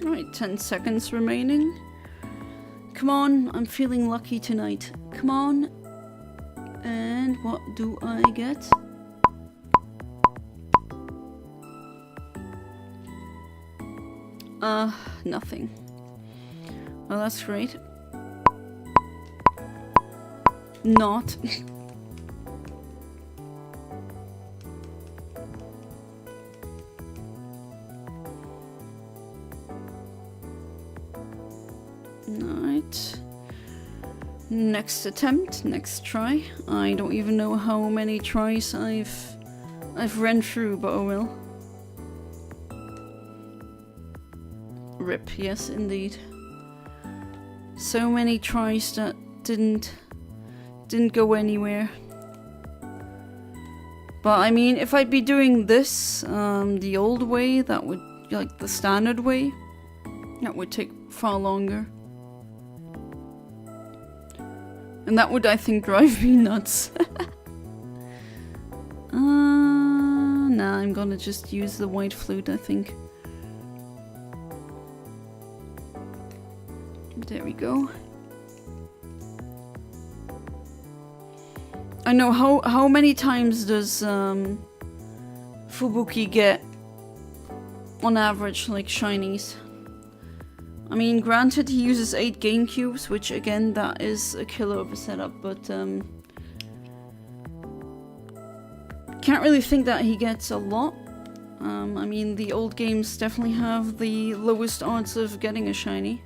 Alright, 10 seconds remaining. Come on, I'm feeling lucky tonight. Come on. And what do I get? Nothing. Well, that's great. Not. Alright. Next attempt, next try. I don't even know how many tries I've ran through, but oh well. Rip, yes indeed. So many tries that didn't go anywhere. But I mean, if I'd be doing this the old way, that would, like the standard way, that would take far longer. And that would, I think, drive me nuts. Nah, I'm gonna just use the white flute, I think. There we go. I know, how many times does Fubuki get on average, like, shinies? I mean, granted, he uses 8 game cubes, which again, that is a killer of a setup, but can't really think that he gets a lot. I mean, the old games definitely have the lowest odds of getting a shiny.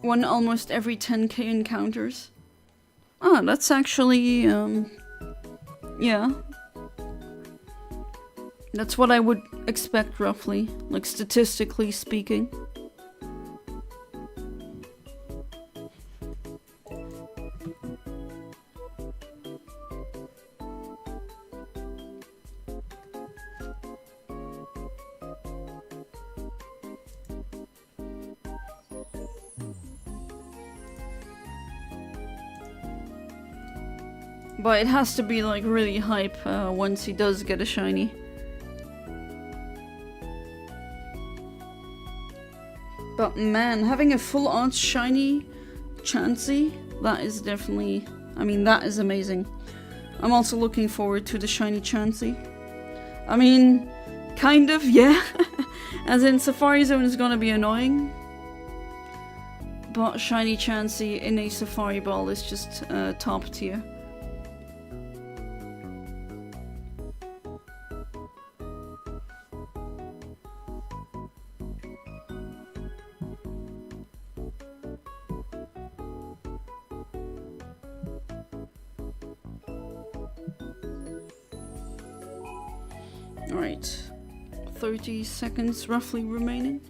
One almost every 10k encounters. Ah, that's actually, yeah. That's what I would expect, roughly, like, statistically speaking. But it has to be, like, really hype once he does get a shiny. But man, having a full odds shiny Chansey, that is definitely, I mean, that is amazing. I'm also looking forward to the shiny Chansey. I mean, kind of, yeah. As in, Safari Zone is gonna be annoying. But shiny Chansey in a Safari Ball is just top tier. Alright, 30 seconds roughly remaining.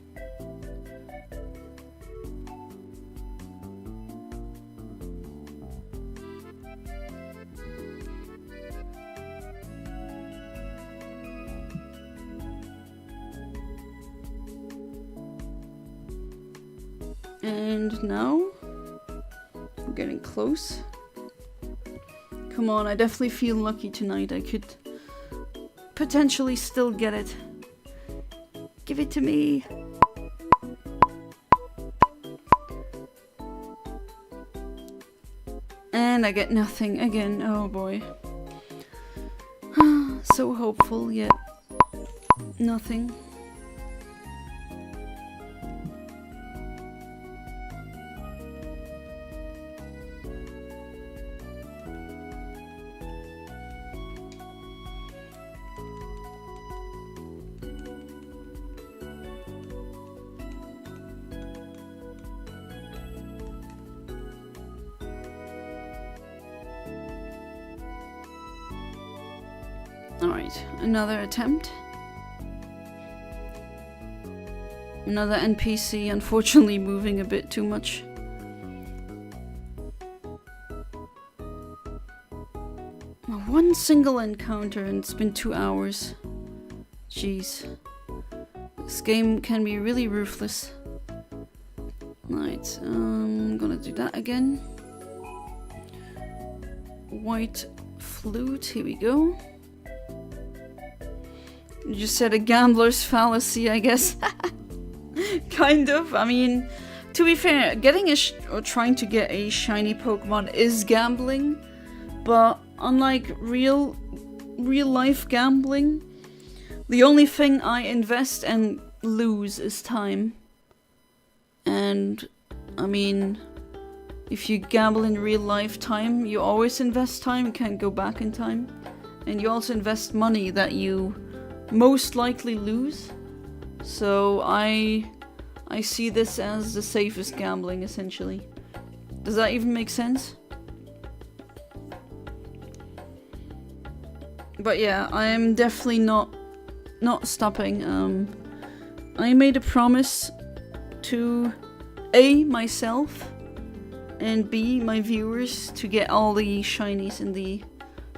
And now, I'm getting close. Come on, I definitely feel lucky tonight. I could potentially still get it. Give it to me. And I get nothing again. Oh boy. So hopeful, yet nothing. Alright, another attempt. Another NPC, unfortunately moving a bit too much. One single encounter and it's been 2 hours. Jeez. This game can be really ruthless. Right, I'm gonna do that again. White flute, here we go. You just said a gambler's fallacy, I guess. Kind of. I mean, to be fair, getting or trying to get a shiny Pokemon is gambling, but unlike real life gambling, the only thing I invest and lose is time. And I mean, if you gamble in real life time, you always invest time, you can't go back in time. And you also invest money that you most likely lose. So I see this as the safest gambling, essentially. Does that even make sense? But yeah, I am definitely not stopping. I made a promise to A, myself, and B, my viewers, to get all the shinies in the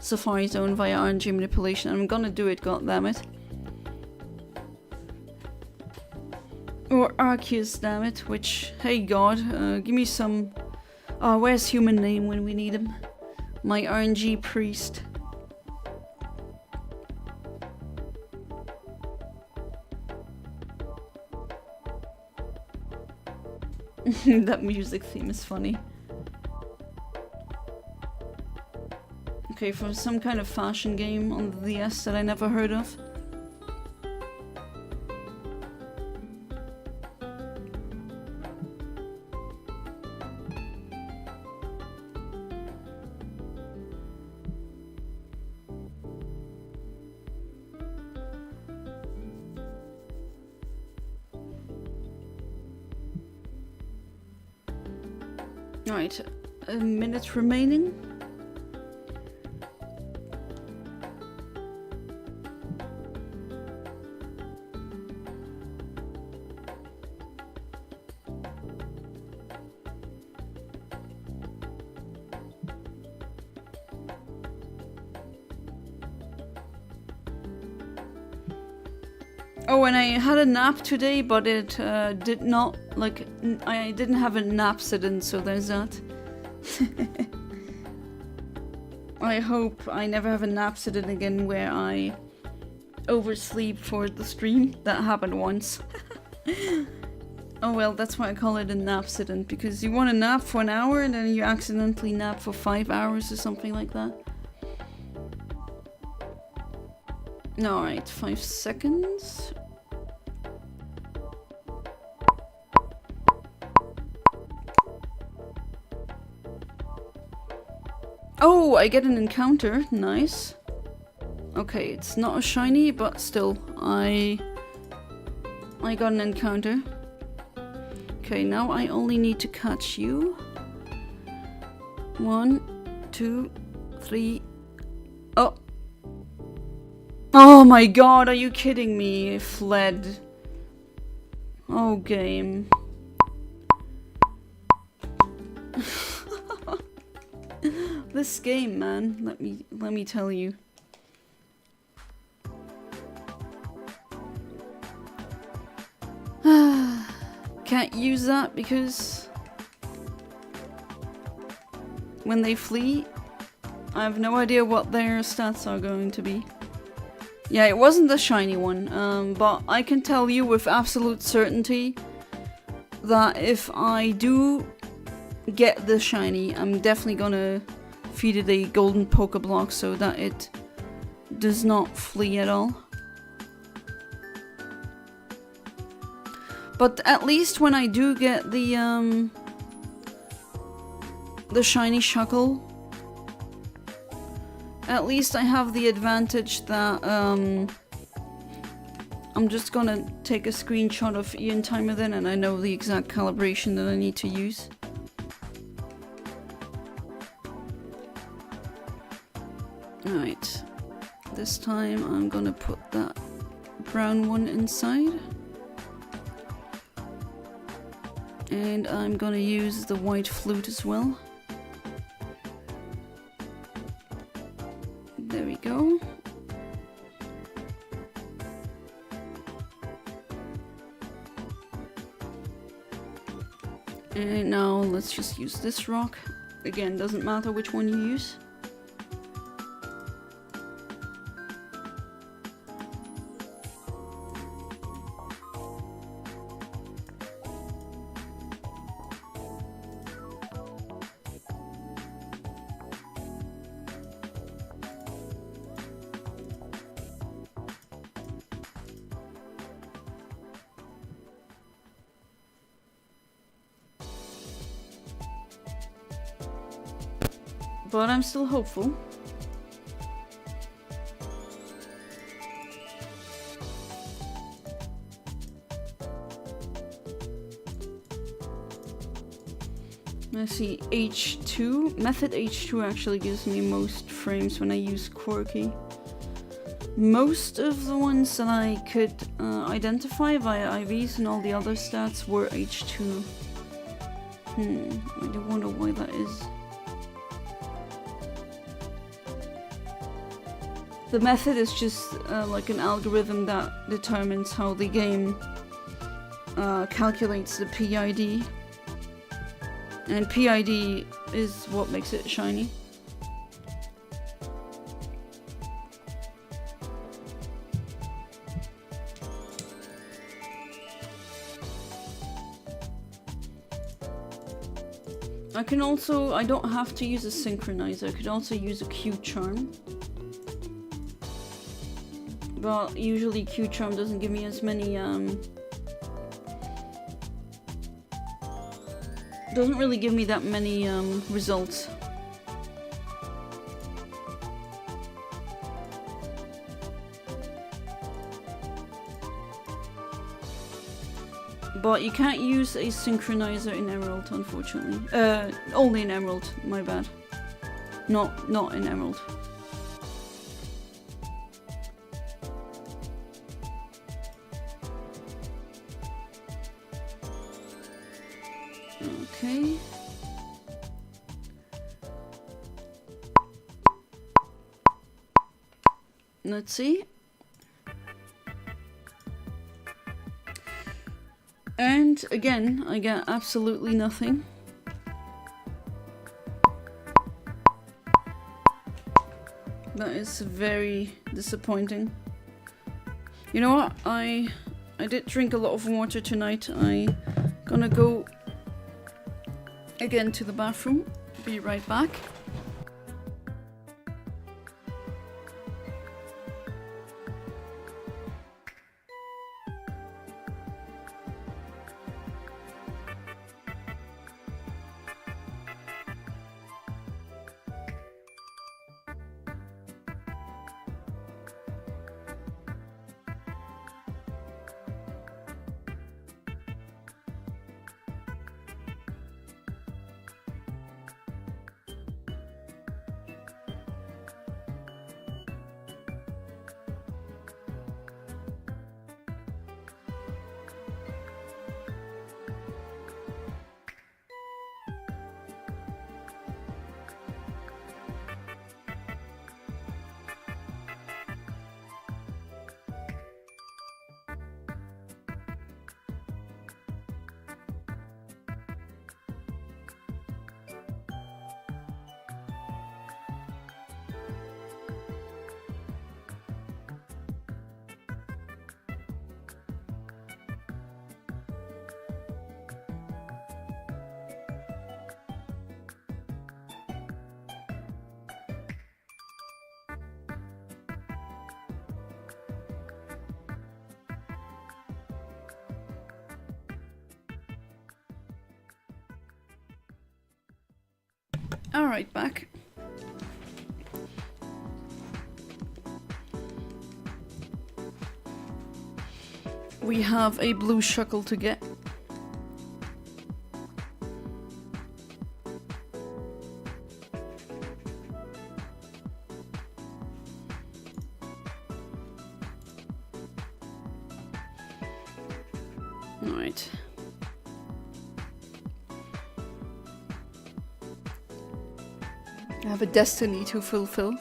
Safari Zone via RNG manipulation. I'm gonna do it, goddammit. Or Arceus, damn it. Which, hey god, give me some... Oh, where's human name when we need him? My RNG priest. That music theme is funny. Okay, from some kind of fashion game on the DS that I never heard of. Right, a minute remaining. Oh, and I had a nap today, but it did not, like, I didn't have a napsident, so there's that. I hope I never have a napsident again where I oversleep for the stream. That happened once. Oh well, that's why I call it a napsident, because you want to nap for an hour and then you accidentally nap for 5 hours or something like that. Alright, 5 seconds. Oh, I get an encounter. Nice. Okay, it's not a shiny, but still, I got an encounter. Okay, now I only need to catch you. 1, 2, 3. Oh. Oh my god, are you kidding me? It fled. Oh, game. This game, man, let me tell you. Can't use that because when they flee, I have no idea what their stats are going to be. Yeah, it wasn't the shiny one, but I can tell you with absolute certainty that if I do get the shiny, I'm definitely gonna feed it a golden Pokeblock so that it does not flee at all. But at least when I do get the Shiny Shuckle, at least I have the advantage that I'm just gonna take a screenshot of Eontimer then, and I know the exact calibration that I need to use. Alright, this time I'm gonna put that brown one inside. And I'm gonna use the white flute as well. There we go. And now let's just use this rock. Again, doesn't matter which one you use. But I'm still hopeful. Let's see, H2. Method H2 actually gives me most frames when I use Quirky. Most of the ones that I could identify via IVs and all the other stats were H2. I do wonder why that is. The method is just like an algorithm that determines how the game calculates the PID. And PID is what makes it shiny. I can also, I don't have to use a synchronizer, I could also use a Q charm. But usually Q charm doesn't give me as many, doesn't really give me that many results. But you can't use a synchronizer in Emerald, unfortunately. Only in Emerald, my bad. Not in Emerald. Okay. Let's see. And again, I get absolutely nothing. That is very disappointing. You know what? I did drink a lot of water tonight. I'm gonna go again to the bathroom. Be right back. Alright, back. We have a blue Shuckle to get. Alright. I have a destiny to fulfill.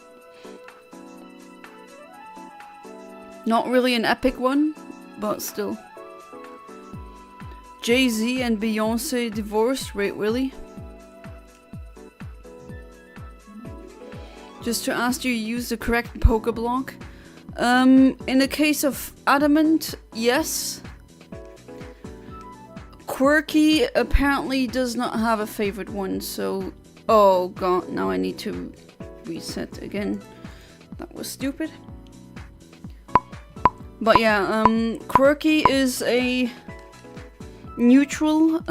Not really an epic one, but still. Jay-Z and Beyonce divorced? Wait, really? Just to ask you use the correct Pokeblock. In the case of Adamant, yes. Quirky apparently does not have a favorite one, so... Oh god, now I need to reset again. That was stupid. But yeah, Quirky is a neutral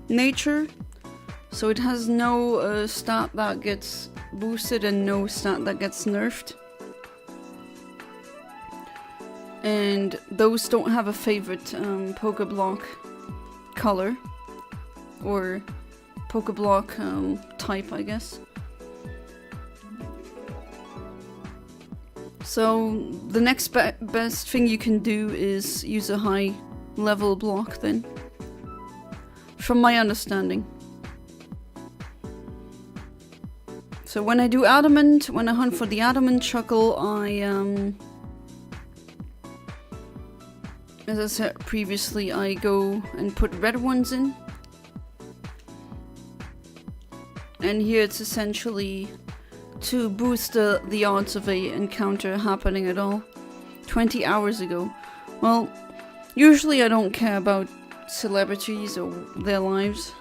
nature. So it has no stat that gets boosted and no stat that gets nerfed. And those don't have a favorite Pokeblock color. Or Pokeblock type, I guess. So the next best thing you can do is use a high level block then. From my understanding. So when I do Adamant, when I hunt for the Adamant Shuckle, As I said previously, I go and put red ones in. And here it's essentially to boost the odds of a encounter happening at all. 20 hours ago. Well, usually I don't care about celebrities or their lives.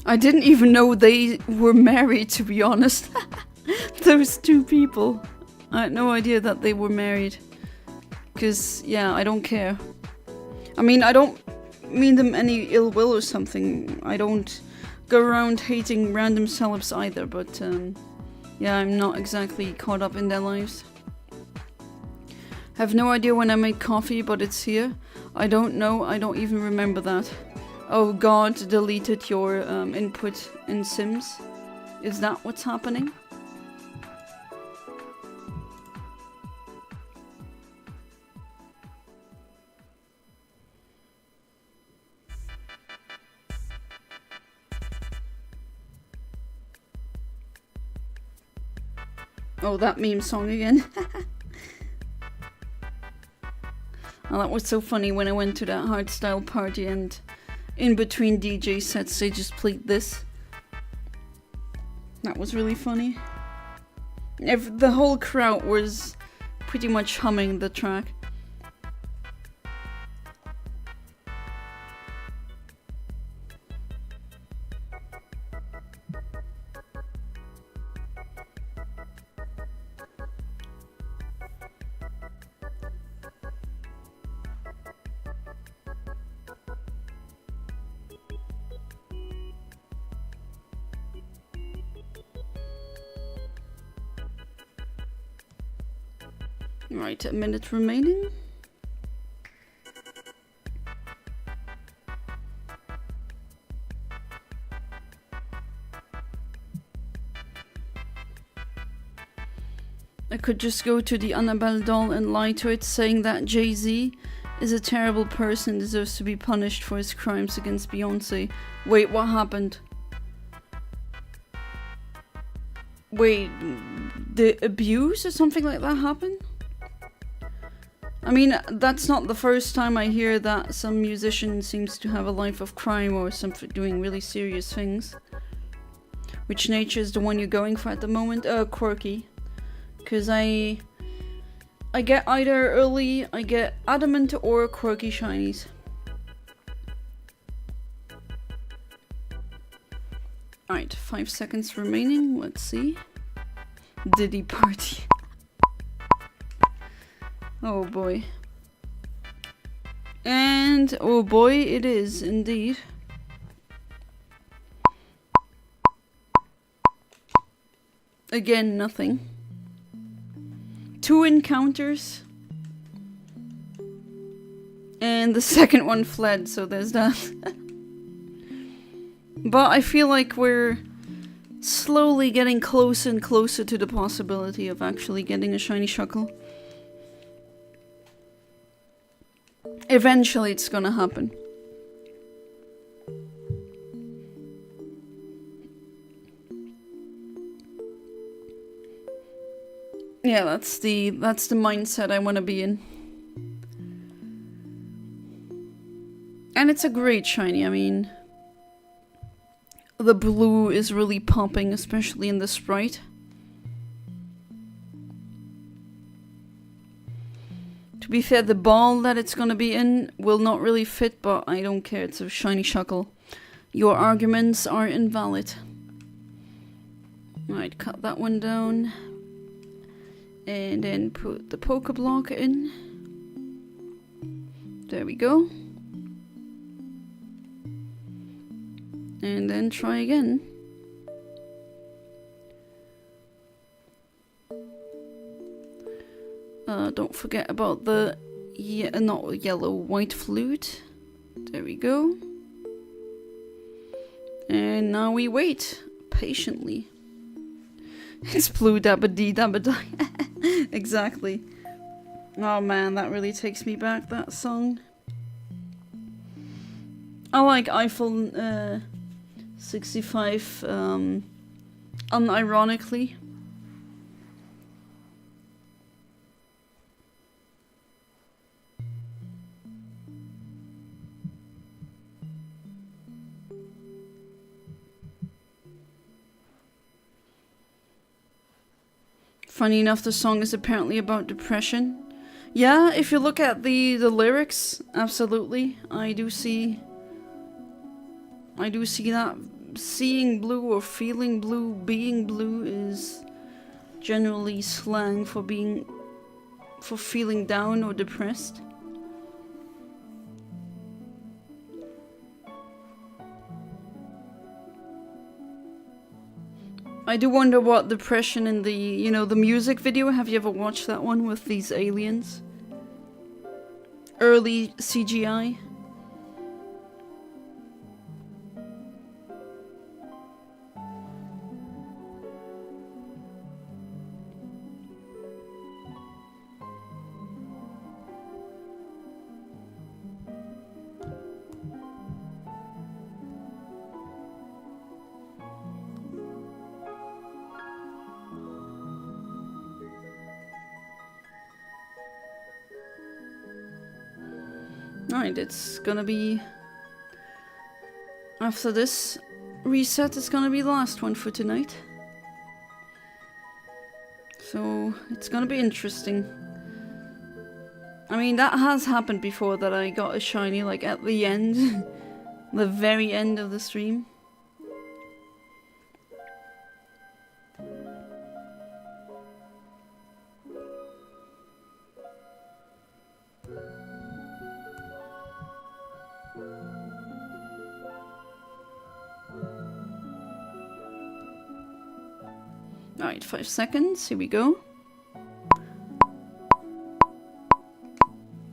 I didn't even know they were married, to be honest. Those two people. I had no idea that they were married. Because, yeah, I don't care. I mean, I don't mean them any ill will or something. I don't go around hating random celebs either, but, yeah, I'm not exactly caught up in their lives. Have no idea when I made coffee, but it's here. I don't know, I don't even remember that. Oh god, deleted your input in Sims. Is that what's happening? Oh, that meme song again. Oh, that was so funny when I went to that hardstyle party and in between DJ sets they just played this. That was really funny. The whole crowd was pretty much humming the track. Right, a minute remaining. I could just go to the Annabelle doll and lie to it, saying that Jay-Z is a terrible person and deserves to be punished for his crimes against Beyonce. Wait, what happened? Wait, the abuse or something like that happened? I mean, that's not the first time I hear that some musician seems to have a life of crime or something, doing really serious things. Which nature is the one you're going for at the moment? Quirky. Because I get either I get adamant or quirky shinies. Alright, 5 seconds remaining. Let's see. Diddy party. Oh boy. And oh boy, it is indeed. Again, nothing. 2 encounters. And the second one fled, so there's that. But I feel like we're slowly getting closer and closer to the possibility of actually getting a Shiny Shuckle. Eventually it's gonna happen. Yeah, that's the mindset I want to be in. And it's a great shiny, I mean, the blue is really popping, especially in the sprite. To be fair, the ball that it's gonna be in will not really fit, but I don't care, it's a Shiny Shuckle. Your arguments are invalid. Alright, cut that one down. And then put the Pokeblock in. There we go. And then try again. Don't forget about the not yellow, white flute. There we go. And now we wait patiently. It's blue dabba dee dabba die. Exactly. Oh man, that really takes me back, that song. I like Eiffel 65 unironically. Funny enough, the song is apparently about depression. Yeah, if you look at the lyrics, absolutely. I do see that. Seeing blue or feeling blue, being blue is generally slang for feeling down or depressed. I do wonder what depression in the, the music video. Have you ever watched that one with these aliens? Early CGI. Alright, it's gonna be... After this reset, it's gonna be the last one for tonight. So, it's gonna be interesting. I mean, that has happened before, that I got a shiny, like, at the end. The very end of the stream. Alright, 5 seconds, here we go.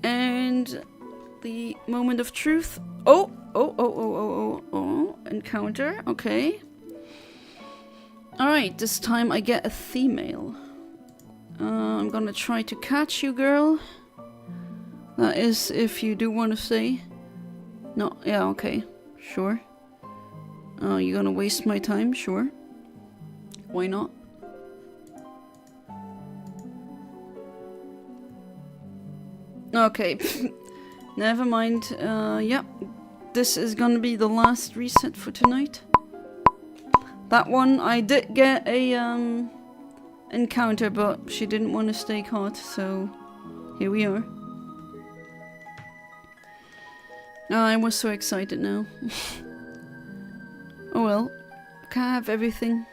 And the moment of truth. Oh, encounter, okay. Alright, this time I get a female. I'm gonna try to catch you, girl. That is, if you do want to say. No, yeah, okay, sure. You're gonna waste my time, sure. Why not? Okay, never mind. Yep, this is gonna be the last reset for tonight. That one, I did get a encounter, but she didn't want to stay caught, so here we are. I was so excited now. Oh well, can't have everything.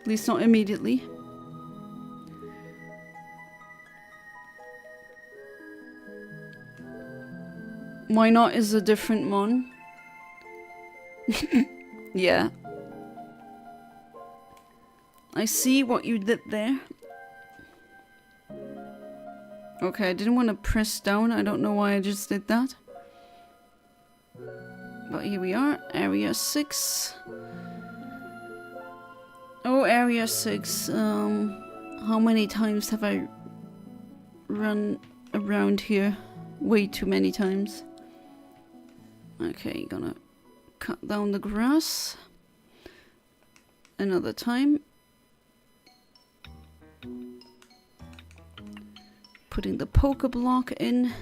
At least not immediately. Why not is a different mon? Yeah. I see what you did there. Okay, I didn't want to press down. I don't know why I just did that. But here we are. Area 6. Oh, Area 6. How many times have I run around here? Way too many times. Okay, gonna cut down the grass. Another time. Putting the Pokeblock in.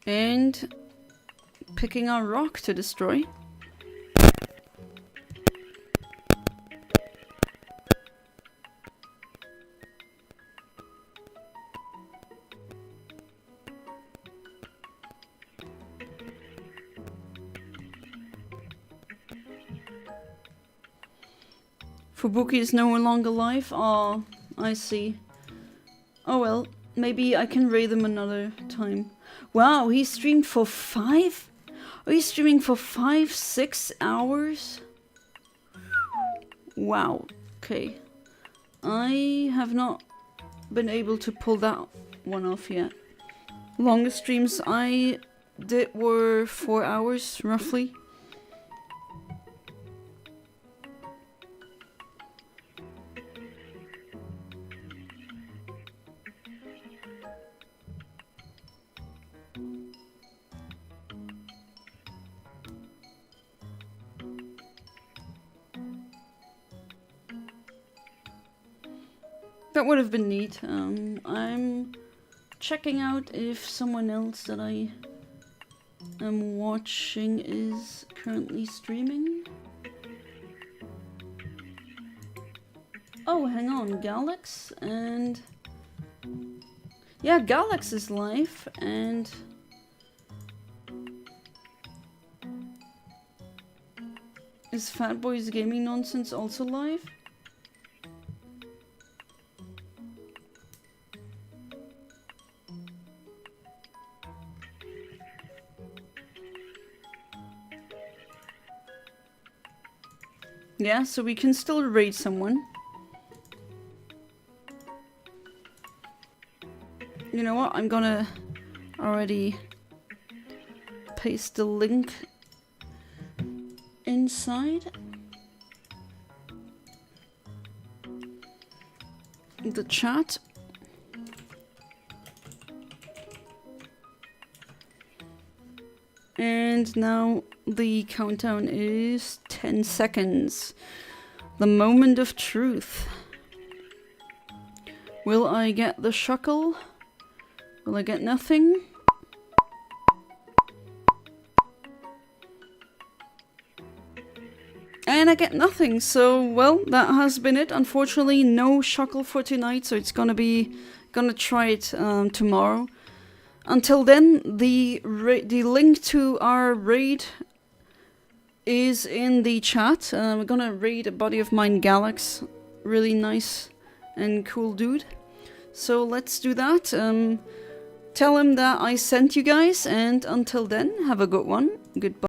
And picking our rock to destroy. Fubuki is no longer alive? Oh, I see. Oh well, maybe I can raid them another time. Wow, he streamed for 5? Are you streaming for 5, 6 hours? Wow, okay. I have not been able to pull that one off yet. Longest streams I did were 4 hours, roughly. That would have been neat. I'm checking out if someone else that I am watching is currently streaming. Oh, hang on, Galax and... Yeah, Galax is live, and... Is Fatboy's Gaming Nonsense also live? Yeah, so we can still raid someone. You know what? I'm gonna already paste the link inside the chat. And now the countdown is 10 seconds. The moment of truth. Will I get the Shuckle? Will I get nothing? And I get nothing, so, well, that has been it. Unfortunately, no Shuckle for tonight, so it's gonna try it tomorrow. Until then, the link to our raid is in the chat. We're gonna raid a buddy of mine, Galax. Really nice and cool dude. So let's do that. Tell him that I sent you guys, and until then, have a good one. Goodbye.